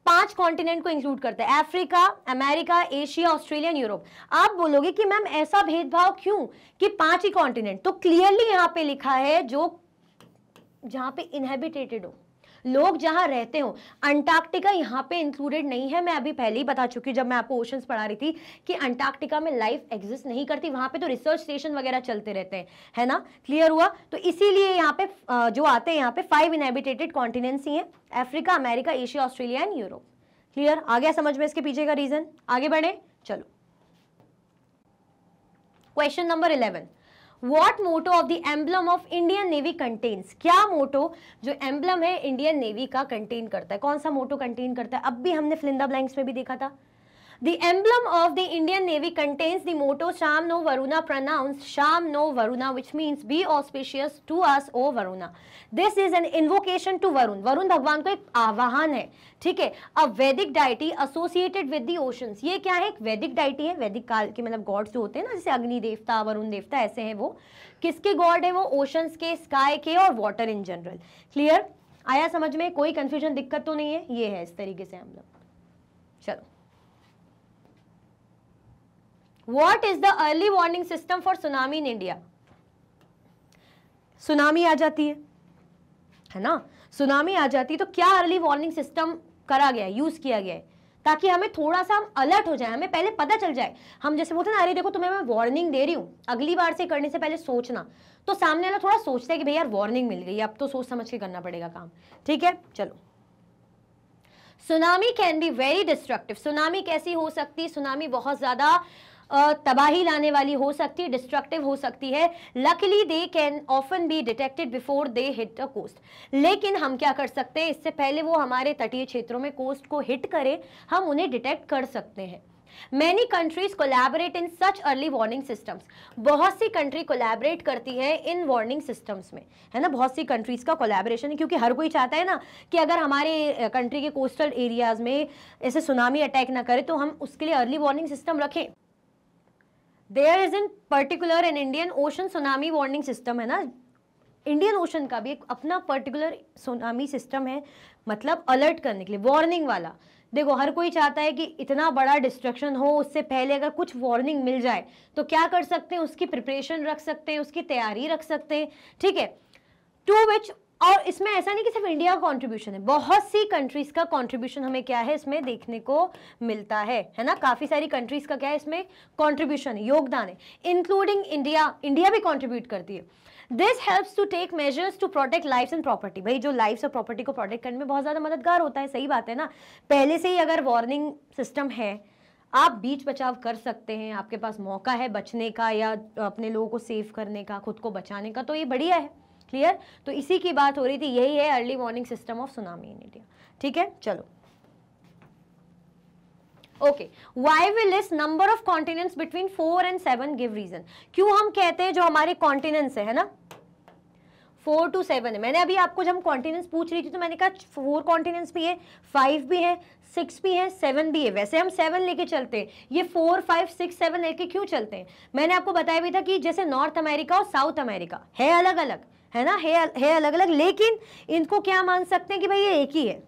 S1: 5 कॉन्टिनेंट को इंक्लूड करता है, Africa, America, Asia, Australia, Europe. आप बोलोगे कि मैम ऐसा भेदभाव क्यों कि 5 ही कॉन्टिनेंट? तो क्लियरली यहां पे लिखा है जो जहां पे इनहेबिटेटेड हो, लोग जहां रहते हो। अंटार्कटिका यहाँ पे इंक्लूडेड नहीं है, मैं अभी पहले ही बता चुकी जब मैं आपको ओशंस पढ़ा रही थी कि अंटार्कटिका में लाइफ एग्जिस्ट नहीं करती, वहां पे तो रिसर्च स्टेशन वगैरह चलते रहते हैं, है ना। क्लियर हुआ? तो इसीलिए यहाँ पे जो आते हैं यहाँ पे 5 इनहेबिटेटेड कॉन्टिनेंट्स ही हैं, Africa, America, Asia, Australia and Europe. Clear? आ गया समझ में इसके पीछे का रीजन? आगे बढ़े, चलो। Question number 11, What motto of the emblem of Indian Navy contains? क्या मोटो जो एम्बलम है इंडियन नेवी का कंटेन करता है? कौन सा मोटो कंटेन करता है? अब भी हमने फिलिंदा ब्लैंक्स में भी देखा था। The emblem of the Indian Navy contains the motto Sham no Varuna, pronounced Sham no Varuna, which means be auspicious to us, O Varuna. This is an invocation to Varun. Varun भगवान को एक आवाहन है, ठीक है। A Vedic deity associated with the oceans. ये क्या है? एक वैदिक डाइटी है, वैदिक काल के मतलब गॉड्स जो होते हैं ना, जैसे अग्नि देवता, वरुण देवता, ऐसे हैं वो। किसके गॉड है वो? ओशंस के, स्काई के और वाटर इन जनरल। क्लियर? आया समझ में? कोई कंफ्यूजन, दिक्कत तो नहीं है? ये है इस तरीके से एम्बलम। चलो, What is the early warning system for tsunami in India? Tsunami आ जाती है ना, सुनामी आ जाती है तो क्या अर्ली वार्निंग सिस्टम करा गया है, यूज किया गया है, ताकि हमें थोड़ा सा हम अलर्ट हो जाए, हमें पहले पता चल जाए। हम जैसे बोलते हैं ना, अरे देखो तुम्हें मैं वार्निंग दे रही हूँ, अगली बार से करने से पहले सोचना, तो सामने वाला थोड़ा सोचता है कि भैया यार वार्निंग मिल गई, अब तो सोच समझ के करना पड़ेगा काम। ठीक है, चलो। Tsunami can be very destructive. Tsunami कैसी हो सकती है? सुनामी बहुत ज्यादा तबाही लाने वाली हो सकती है, डिस्ट्रक्टिव हो सकती है। Luckily they can often be detected before they hit the coast. लेकिन हम क्या कर सकते हैं, इससे पहले वो हमारे तटीय क्षेत्रों में कोस्ट को हिट करे, हम उन्हें डिटेक्ट कर सकते हैं, Many countries collaborate in such early warning systems. बहुत सी कंट्री कोलैबोरेट करती है इन वार्निंग सिस्टम्स में, है ना, बहुत सी कंट्रीज का कोलैबोरेशन है, क्योंकि हर कोई चाहता है ना कि अगर हमारे कंट्री के कोस्टल एरियाज में ऐसे सुनामी अटैक ना करे तो हम उसके लिए अर्ली वार्निंग सिस्टम रखें. There is in particular an Indian ocean tsunami warning system, है ना, इंडियन ओशन का भी एक अपना पर्टिकुलर सुनामी सिस्टम है, मतलब अलर्ट करने के लिए, वार्निंग वाला. देखो हर कोई चाहता है कि इतना बड़ा डिस्ट्रक्शन हो उससे पहले अगर कुछ वार्निंग मिल जाए तो क्या कर सकते हैं, उसकी प्रिपरेशन रख सकते हैं, उसकी तैयारी रख सकते हैं, ठीक है. टू विच, और इसमें ऐसा नहीं कि सिर्फ इंडिया का कॉन्ट्रीब्यूशन है, बहुत सी कंट्रीज का कॉन्ट्रीब्यूशन हमें क्या है इसमें देखने को मिलता है ना, काफी सारी कंट्रीज का क्या है इसमें कॉन्ट्रीब्यूशन है, योगदान है, इंक्लूडिंग इंडिया. इंडिया भी कॉन्ट्रीब्यूट करती है. This helps to take measures to protect lifes and property. भाई जो लाइफ्स और प्रॉपर्टी को प्रोटेक्ट करने में बहुत ज्यादा मददगार होता है, सही बात है ना. पहले से ही अगर वार्निंग सिस्टम है, आप बीच बचाव कर सकते हैं, आपके पास मौका है बचने का या अपने लोगों को सेव करने का, खुद को बचाने का, तो ये बढ़िया है. क्लियर. तो इसी की बात हो रही थी, यही है early warning system of tsunami in India. ठीक है, चलो. Okay, why we list number of continents between 4 and 7 give reason. क्यों हम कहते हैं जो हमारे कॉन्टिनेंट्स है ना 4 to 7 है. मैंने अभी आपको जब हम कॉन्टिनेंट्स पूछ रही थी तो मैंने कहा 4 कॉन्टिनेंट्स भी है, 5 भी है, 6 भी है, 7 भी है. वैसे हम 7 लेके चलते हैं, ये 4, 5, 6, 7 लेके क्यों चलते हैं. मैंने आपको बताया भी था कि जैसे नॉर्थ अमेरिका और साउथ अमेरिका है अलग अलग, है ना, है अलग अलग, लेकिन इनको क्या मान सकते हैं कि भाई ये एक ही है,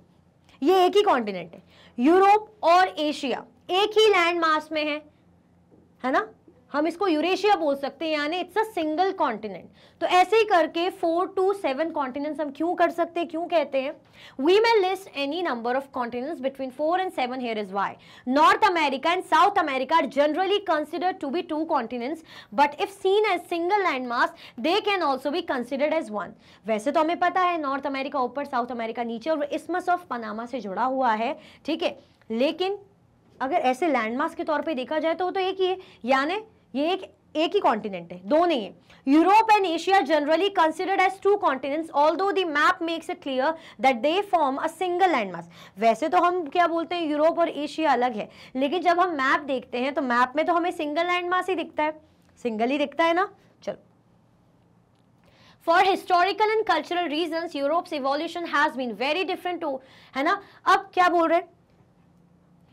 S1: ये एक ही कॉन्टिनेंट है. यूरोप और एशिया एक ही लैंड मास में है ना, हम इसको यूरेशिया बोल सकते हैं, यानी इट्स अ सिंगल कॉन्टिनेंट. तो ऐसे ही करके 4 to 7 कॉन्टिनेंट्स हम क्यों कर सकते हैं, क्यों कहते हैं. We may list any number of continents between 4 and 7. Here is why. North America and South America are generally considered to be 2 continents, but if seen as single landmass, they can also be considered as one. वैसे तो हमें पता है नॉर्थ अमेरिका ऊपर, साउथ अमेरिका नीचे और इस्थमस ऑफ पनामा से जुड़ा हुआ है, ठीक है, लेकिन अगर ऐसे लैंडमास के तौर पे देखा जाए तो वो तो एक ही है, यानी ये एक ही कॉन्टिनेंट है, दो नहीं है. Europe and Asia generally considered as 2 continents, although the map makes it clear that they form a single landmass. वैसे तो हम क्या बोलते हैं, यूरोप और एशिया अलग है, लेकिन जब हम मैप देखते हैं तो मैप में तो हमें सिंगल लैंडमास ही दिखता है, सिंगल ही दिखता है ना. चलो. For historical and cultural reasons Europe's evolution has been very different to, है ना. अब क्या बोल रहे हैं,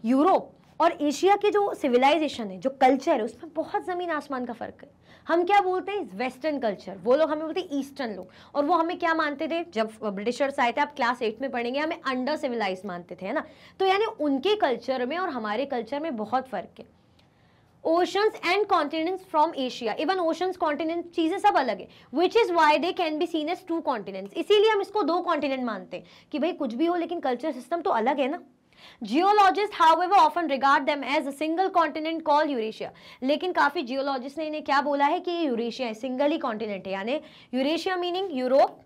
S1: यूरोप और एशिया के जो सिविलाइजेशन है, जो कल्चर है, उसमें बहुत जमीन आसमान का फर्क है. हम क्या बोलते हैं वेस्टर्न कल्चर, वो लोग हमें बोलते हैं ईस्टर्न लोग, और वो हमें क्या मानते थे, जब ब्रिटिशर्स आए थे, आप क्लास 8 में पढ़ेंगे, हमें अंडर सिविलाइज मानते थे, है ना. तो यानी उनके कल्चर में और हमारे कल्चर में बहुत फर्क है. Oceans and continents from Asia, even oceans continent चीजें सब अलग है, which is why they can be seen as 2 continents. इसीलिए हम इसको 2 कॉन्टिनेंट मानते हैं कि भाई कुछ भी हो लेकिन कल्चर सिस्टम तो अलग है ना. Geologists, however, often regard them as a single continent called Eurasia. लेकिन काफी जियोलॉजिस्ट ने इन्हें क्या बोला है कि ये यूरेशिया है, सिंगल ही कॉन्टिनेंट है, यानी Eurasia meaning Europe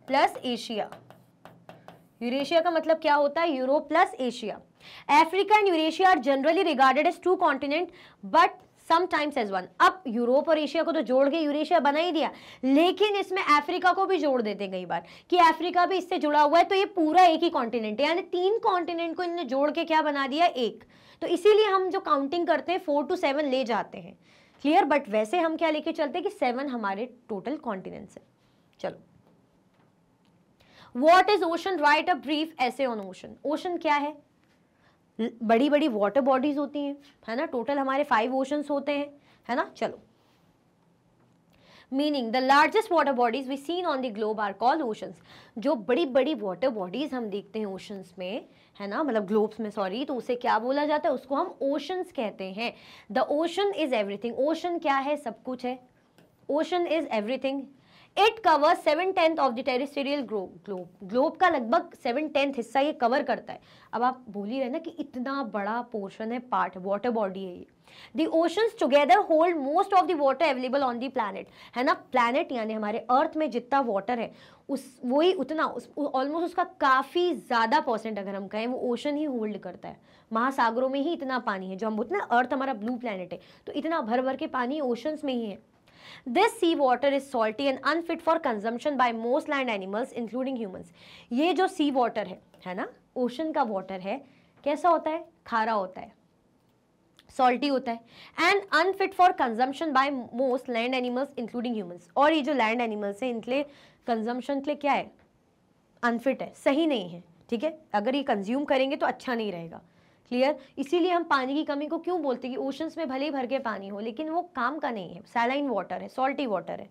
S1: plus Asia. Eurasia का मतलब क्या होता है, Europe plus Asia. Africa and Eurasia are generally regarded as 2 continent but sometimes as 1. अब यूरोप और एशिया को तो जोड़ के यूरेशिया बना ही दिया, लेकिन इसमें अफ्रीका को भी जोड़ देते हैं कई बार कि अफ्रीका भी इससे जुड़ा हुआ है, तो ये पूरा एक ही कॉन्टिनेंट है, यानी 3 कॉन्टिनेंट को इन्होंने जोड़ के क्या बना दिया, एक. तो इसीलिए हम जो काउंटिंग करते हैं 4 to 7 ले जाते हैं. क्लियर. बट वैसे हम क्या लेके चलते हैं कि 7 हमारे टोटल कॉन्टिनेंट्स है. चलो. What is ocean, right a brief essay on ocean. Ocean क्या है, बड़ी बड़ी वाटर बॉडीज होती हैं, है ना. टोटल हमारे 5 ओशंस होते हैं, है ना. चलो. Meaning the largest water bodies we seen on the globe are called oceans. जो बड़ी बड़ी वाटर बॉडीज हम देखते हैं ओशंस में, है ना, मतलब ग्लोब्स में, सॉरी, तो उसे क्या बोला जाता है, उसको हम ओशंस कहते हैं. The ocean is everything. Ocean क्या है, सब कुछ है. Ocean is everything. It cover 7/10 of the terrestrial globe का लगभग 7/10 हिस्सा ये कवर करता है. अब आप बोल ही रहे ना कि इतना बड़ा पोर्शन है, पार्ट वाटर बॉडी है ये. The oceans together hold most of the water available on the planet, है ना. प्लैनेट यानी हमारे अर्थ में जितना वाटर है उस वही उतना ऑलमोस्ट उसका काफी ज्यादा परसेंट अगर हम कहें वो ओशन ही होल्ड करता है. महासागरों में ही इतना पानी है, जो हम बोलते हैं ना अर्थ हमारा ब्लू प्लैनेट है, तो इतना भर भर के पानी ओशंस में ही है. This sea water is salty and unfit for consumption by most land animals including humans. ये जो सी वाटर है ना, ओशन का वाटर है, कैसा होता है? खारा होता है, सॉल्टी होता है, and unfit for consumption by most land animals including humans. और ये जो लैंड एनिमल्स हैं इनके लिए कंजम्पशन के लिए क्या है? अनफिट है, सही नहीं है, ठीक है। अगर ये कंज्यूम करेंगे तो अच्छा नहीं रहेगा, क्लियर। इसीलिए हम पानी की कमी को क्यों बोलते हैं कि ओशंस में भले ही भर के पानी हो लेकिन वो काम का नहीं है, सैलाइन वाटर है, सॉल्टी वाटर है।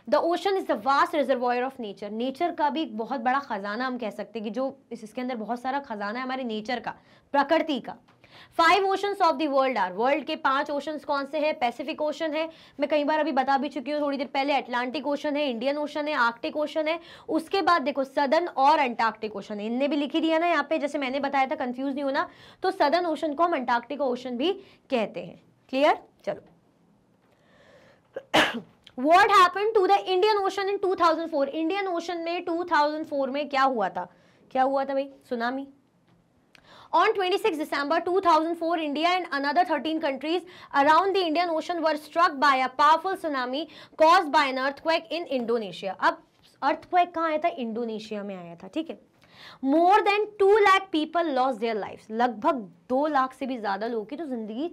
S1: The ocean is the vast reservoir of nature, nature का भी एक बहुत बड़ा खजाना हम कह सकते हैं कि जो इसके अंदर बहुत सारा खजाना है हमारे नेचर का, प्रकृति का। 5 oceans of the world are, world के 5 ओशंस कौन से हैं? पैसिफिक ओशन है, मैं कई बार अभी बता भी चुकी हूँ थोड़ी देर पहले, अटलांटिक ओशन है, इंडियन ओशन है, आर्कटिक ओशन है, उसके बाद देखो सदर्न और अंटार्कटिक ओशन है। इनने भी लिख ही दिया ना यहाँ पे, जैसे मैंने बताया था, कंफ्यूज नहीं होना। तो सदर्न ओशन को हम अंटार्कटिक ओशन भी कहते हैं, क्लियर। चलो, What happened to the Indian Ocean in 2004? Indian ocean में 2004 में क्या हुआ था? क्या हुआ था भाई? Tsunami. On 26 December 2004, India and another 13 countries around the Indian Ocean were struck by a powerful tsunami caused by an earthquake in Indonesia. अब earthquake कहाँ आया था? इंडोनेशिया में आया था, ठीक है। More than 2 lakh people lost their lives. लगभग 2 लाख से भी ज्यादा लोगों की तो जिंदगी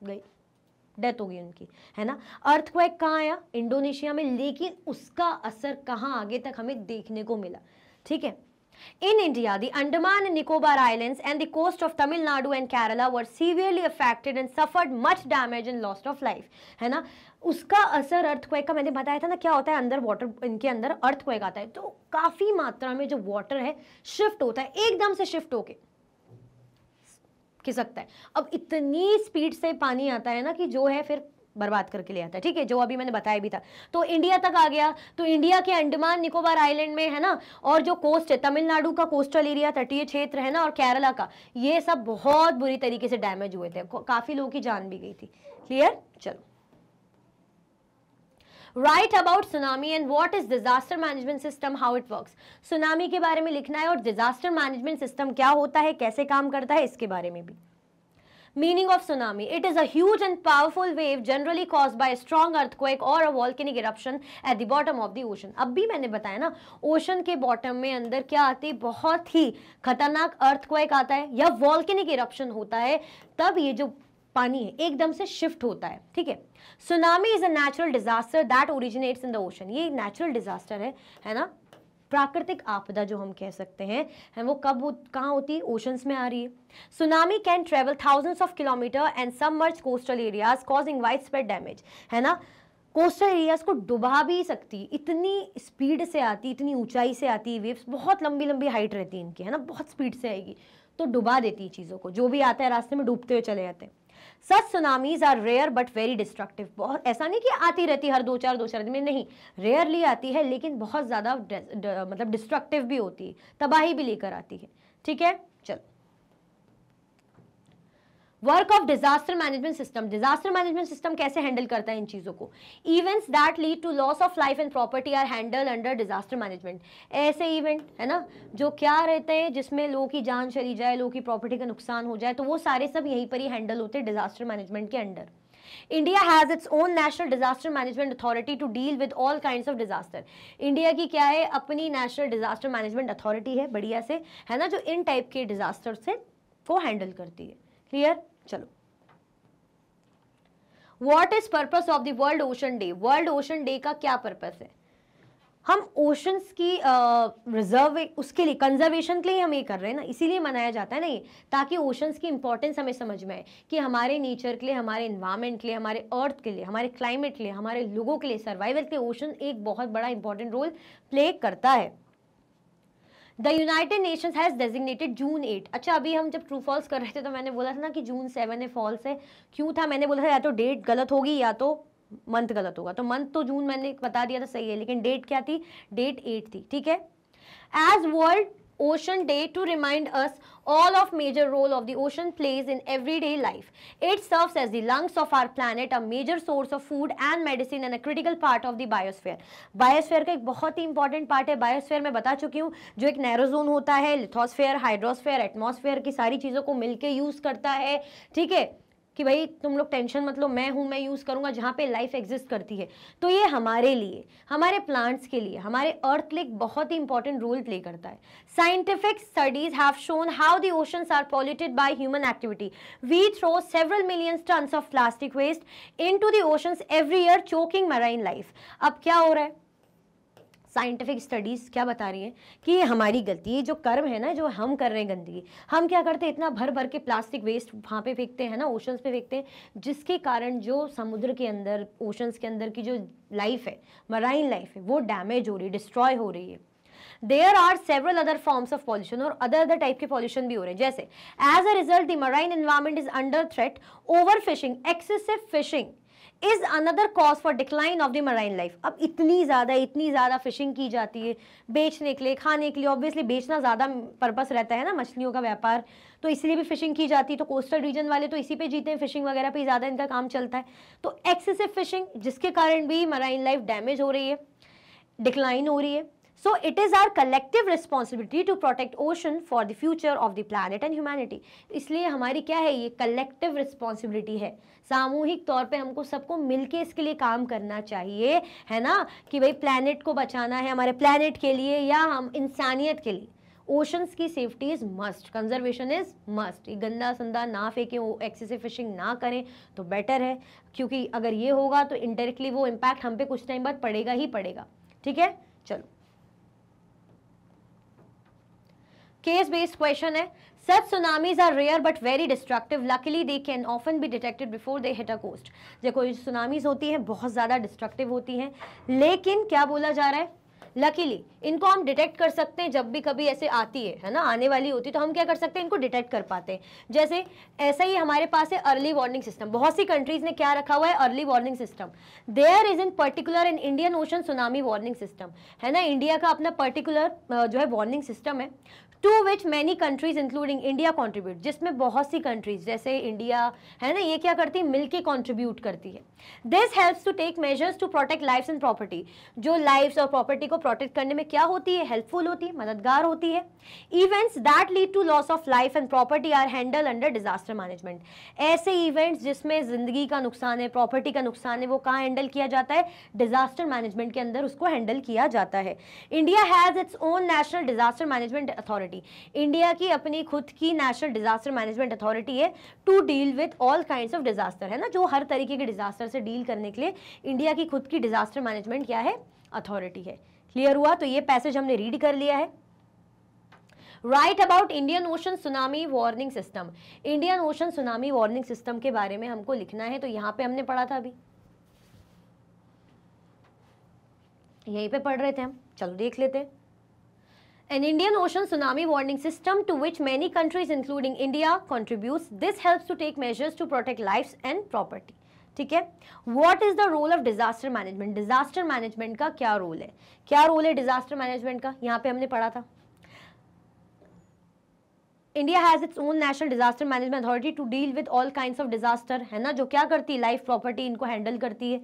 S1: गई, डेथ हो गई उनकी, है ना। अर्थक्वेक कहाँ आया? इंडोनेशिया में, लेकिन उसका असर कहाँ आगे तक हमें देखने को मिला, ठीक है। In India, the Andaman and Nicobar Islands and the coast of Tamil Nadu and Kerala were severely affected and suffered much damage and loss of life, है ना। उसका असर अर्थक्वेक का मैंने बताया था ना, क्या होता है अंदर वाटर, इनके अंदर अर्थक्वेक आता है तो काफी मात्रा में जो वाटर है शिफ्ट होता है, एकदम से शिफ्ट होके खिसकता है। अब इतनी स्पीड से पानी आता है ना कि जो है फिर बर्बाद करके ले आता है, ठीक है, जो अभी मैंने बताया भी था। तो इंडिया तक आ गया, तो इंडिया के अंडमान निकोबार आइलैंड में, है ना, और जो कोस्ट है, तमिलनाडु का कोस्टल एरिया, तटीय क्षेत्र है ना, और केरला का, ये सब बहुत बुरी तरीके से डैमेज हुए थे, काफी लोगों की जान भी गई थी, क्लियर। चलो, right about tsunami and what is disaster management system, how it works. Tsunami के बारे में लिखना है और डिजास्टर मैनेजमेंट सिस्टम क्या होता है, कैसे काम करता है, इसके बारे में भी। Meaning of tsunami: it is a huge and powerful wave generally caused by a strong earthquake or a volcanic eruption at the bottom of the ocean. अब भी मैंने बताया ना, ओशन के बॉटम में अंदर क्या आती है? बहुत ही खतरनाक अर्थक्वेक आता है या वॉल्केनिक इरप्शन होता है, तब ये जो पानी है एकदम से शिफ्ट होता है, ठीक है। Tsunami is a natural disaster that originates in the ocean, ये नेचुरल डिजास्टर है ना, प्राकृतिक आपदा जो हम कह सकते हैं, वो कब कहाँ होती है? ओशंस में आ रही है। Tsunami can travel thousands of kilometre and submerge coastal areas causing wide spread damage, है ना। कोस्टल एरियाज को डुबा भी सकती, इतनी स्पीड से आती, इतनी ऊंचाई से आती वेव्स, बहुत लंबी लंबी हाइट रहती है इनकी, है ना, बहुत स्पीड से आएगी तो डुबा देती है चीज़ों को, जो भी आता है रास्ते में डूबते हुए चले जाते हैं। Such tsunamis are rare but very destructive, बहुत ऐसा नहीं कि आती रहती हर 2-4 दिन में, नहीं, रेयरली आती है लेकिन बहुत ज़्यादा मतलब डिस्ट्रक्टिव भी होती है, तबाही भी लेकर आती है, ठीक है। चलो, work of disaster management system, disaster management system कैसे हैंडल करता है इन चीज़ों को। Events that lead to loss of life and property are handle under disaster management, ऐसे इवेंट, है ना, जो क्या रहते हैं जिसमें लोगों की जान चली जाए, लोगों की प्रॉपर्टी का नुकसान हो जाए, तो वो सारे सब यहीं पर ही हैंडल होते हैं डिजास्टर मैनेजमेंट के under. India has its own national disaster management authority to deal with all kinds of disaster. India की क्या है? अपनी नेशनल डिजास्टर मैनेजमेंट अथॉरिटी है, बढ़िया से, है ना, जो इन टाइप के डिजास्टर से को हैंडल करती है, क्लियर। चलो, what is purpose of the world ocean day, world ocean day का क्या पर्पस है? हम ओशंस की रिजर्व उसके लिए, कंजर्वेशन के लिए हम ये कर रहे हैं ना, इसीलिए मनाया जाता है ना ये, ताकि ओशंस की इंपॉर्टेंस हमें समझ में आए कि हमारे नेचर के लिए, हमारे इन्वायरमेंट के लिए, हमारे अर्थ के लिए, हमारे क्लाइमेट के लिए, हमारे लोगों के लिए, सर्वाइवल के लिए ओशन एक बहुत बड़ा इंपॉर्टेंट रोल प्ले करता है। The United Nations has designated June 8, अच्छा अभी हम जब ट्रू फॉल्स कर रहे थे तो मैंने बोला था ना कि जून 7 है, फॉल्स है, क्यों था? मैंने बोला था या तो डेट गलत होगी या तो मंथ गलत होगा, तो मंथ तो जून मैंने बता दिया था सही है, लेकिन डेट क्या थी? डेट 8 थी, ठीक है। As world ocean day to remind us all of major role of the ocean plays in everyday life. It serves as the lungs of our planet, a major source of food and medicine and a critical part of the biosphere. Biosphere का एक बहुत ही इंपॉर्टेंट पार्ट है, बायोस्फीयर मैं बता चुकी हूँ, जो एक नैरो जोन होता है, लिथोस्फीयर, हाइड्रोस्फीयर, एटमॉस्फेयर की सारी चीज़ों को मिलकर यूज़ करता है, ठीक है। कि भाई तुम लोग टेंशन मत लो, मैं हूं, मैं यूज करूंगा, जहां पे लाइफ एग्जिस्ट करती है। तो ये हमारे लिए, हमारे प्लांट्स के लिए, हमारे अर्थ लिए बहुत ही इंपॉर्टेंट रोल प्ले करता है। Scientific studies have shown how the oceans are polluted by human activity. We throw several millions tons of plastic waste into the oceans every year, choking marine life. अब क्या हो रहा है, साइंटिफिक स्टडीज क्या बता रही हैं कि ये हमारी गलती है, जो कर्म है ना, जो हम कर रहे हैं गंदगी, हम क्या करते हैं, इतना भर भर के प्लास्टिक वेस्ट वहाँ पे फेंकते हैं ना, ओशंस पे फेंकते हैं, जिसके कारण जो समुद्र के अंदर, ओशंस के अंदर की जो लाइफ है, मराइन लाइफ है, वो डैमेज हो रही है, डिस्ट्रॉय हो रही है। There are several other forms of pollution, और अदर टाइप के पॉल्यूशन भी हो रहे हैं, जैसे as a result the marine environment is under threat, over fishing, excessive fishing is another cause for decline of the marine life. अब इतनी ज़्यादा फिशिंग की जाती है बेचने के लिए, खाने के लिए, ऑब्वियसली बेचना ज़्यादा पर्पस रहता है ना, मछलियों का व्यापार, तो इसलिए भी फिशिंग की जाती है। तो कोस्टल रीजन वाले तो इसी पे जीते हैं, फिशिंग वगैरह पे ज़्यादा इनका काम चलता है। तो एक्सेसिव फिशिंग, जिसके कारण भी मराइन लाइफ डैमेज हो रही है, डिक्लाइन हो रही है। So it is our collective responsibility to protect ocean for the future of the planet and humanity. इसलिए हमारी क्या है, ये collective responsibility है, सामूहिक तौर पे हमको सबको मिलके इसके लिए काम करना चाहिए, है ना, कि भाई प्लैनेट को बचाना है, हमारे प्लैनेट के लिए या हम इंसानियत के लिए। ओशंस की safety is must, conservation is must. ये गंदा संदा ना फेंकें, एक्सेसिव फिशिंग ना करें तो बेटर है, क्योंकि अगर ये होगा तो इनडायरेक्टली वो इम्पैक्ट हम पे कुछ टाइम बाद पड़ेगा ही पड़ेगा। ठीक है, चलो केस बेस्ड क्वेश्चन है। Such tsunamis are rare but very destructive. Luckily, they can often be detected before they hit a coast. देखो ये सुनामीज होती हैं, बहुत ज़्यादा डिस्ट्रक्टिव होती हैं, लेकिन क्या बोला जा रहा है, लकीली इनको हम डिटेक्ट कर सकते हैं जब भी कभी ऐसे आती है ना, आने वाली होती है, तो हम क्या कर सकते हैं, इनको डिटेक्ट कर पाते हैं। जैसे ऐसा ही हमारे पास है अर्ली वार्निंग सिस्टम। बहुत सी कंट्रीज ने क्या रखा हुआ है, early warning system. There is in particular in Indian ocean tsunami warning system, है ना, इंडिया का अपना पर्टिकुलर जो है वार्निंग सिस्टम है, to which many countries including India contribute, जिसमें बहुत सी कंट्रीज जैसे इंडिया है ना, ये क्या करती है, मिलके कॉन्ट्रीब्यूट करती है। This helps to take measures to protect lifes and property, जो लाइफ्स और प्रॉपर्टी को प्रोटेक्ट करने में क्या होती है, हेल्पफुल होती है, मददगार होती है। Events that lead to loss of life and property are handle under disaster management. ऐसे इवेंट्स जिसमें जिंदगी का नुकसान है, प्रॉपर्टी का नुकसान है, वो कहाँ हैंडल किया जाता है, डिजास्टर मैनेजमेंट के अंदर उसको हैंडल किया जाता है। India has its own National Disaster Management Authority, India की अपनी खुद की नेशनल डिजास्टर मैनेजमेंट अथॉरिटी है, to deal with all kinds of disaster, है ना, जो हर तरीके के डिजास्टर से डील करने के लिए इंडिया की खुद की डिजास्टर मैनेजमेंट क्या है, अथॉरिटी है। क्लियर हुआ, तो ये पैसेज हमने रीड कर लिया है। Right about Indian ocean tsunami warning system, Indian ocean tsunami warning system के बारे में हमको लिखना है, तो यहां पे हमने पढ़ा था, अभी यहीं पे पढ़ रहे थे हम, चलो देख लेते हैं। An Indian ocean tsunami warning system to which many countries including India contributes. This helps to take measures to protect lives and property. ठीक है, What is the role of disaster management? Disaster management का क्या रोल है, क्या रोल है disaster management का, यहाँ पे हमने पढ़ा था। India has its own national disaster management authority to deal with all kinds of disaster, है ना, जो क्या करती है, लाइफ प्रॉपर्टी इनको हैंडल करती है।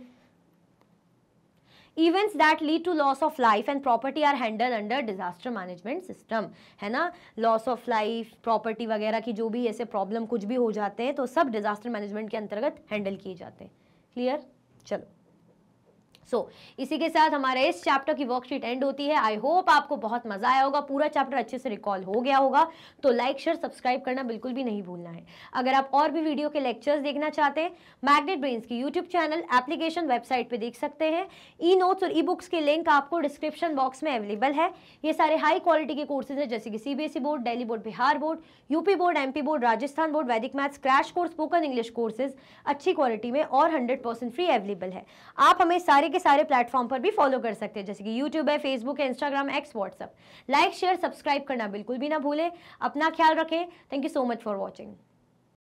S1: Events that lead to loss of life and property are handled under disaster management system, है ना, लॉस ऑफ लाइफ, प्रॉपर्टी वगैरह की जो भी ऐसे प्रॉब्लम कुछ भी हो जाते हैं, तो सब डिजास्टर मैनेजमेंट के अंतर्गत हैंडल किए जाते हैं। क्लियर, चलो इसी के साथ हमारे इस चैप्टर की वर्कशीट एंड होती है। आई होप आपको बहुत मजा आया होगा, पूरा चैप्टर अच्छे से रिकॉल हो गया होगा, तो लाइक शेयर सब्सक्राइब करना बिल्कुल भी नहीं भूलना है। अगर आप और भी वीडियो के लेक्चर्स देखना चाहते हैं, मैग्नेट ब्रेन्स की यूट्यूब चैनल, एप्लीकेशन, वेबसाइट पे देख सकते हैं। ई नोट्स और ई बुक्स के लिंक आपको डिस्क्रिप्शन बॉक्स में अवेलेबल है। ये सारे हाई क्वालिटी के कोर्सेज हैं, जैसे कि CBSE board, Delhi board, Bihar board, UP board, MP board, Rajasthan board, वैदिक maths, crash course, spoken English courses अच्छी क्वालिटी में और 100% फ्री अवेलेबल है। आप हमें सारे के सारे प्लेटफॉर्म पर भी फॉलो कर सकते हैं, जैसे कि यूट्यूब है, फेसबुक है, Instagram, x, WhatsApp. Like share subscribe करना बिल्कुल भी ना भूलें। अपना ख्याल रखें। Thank you so much for watching.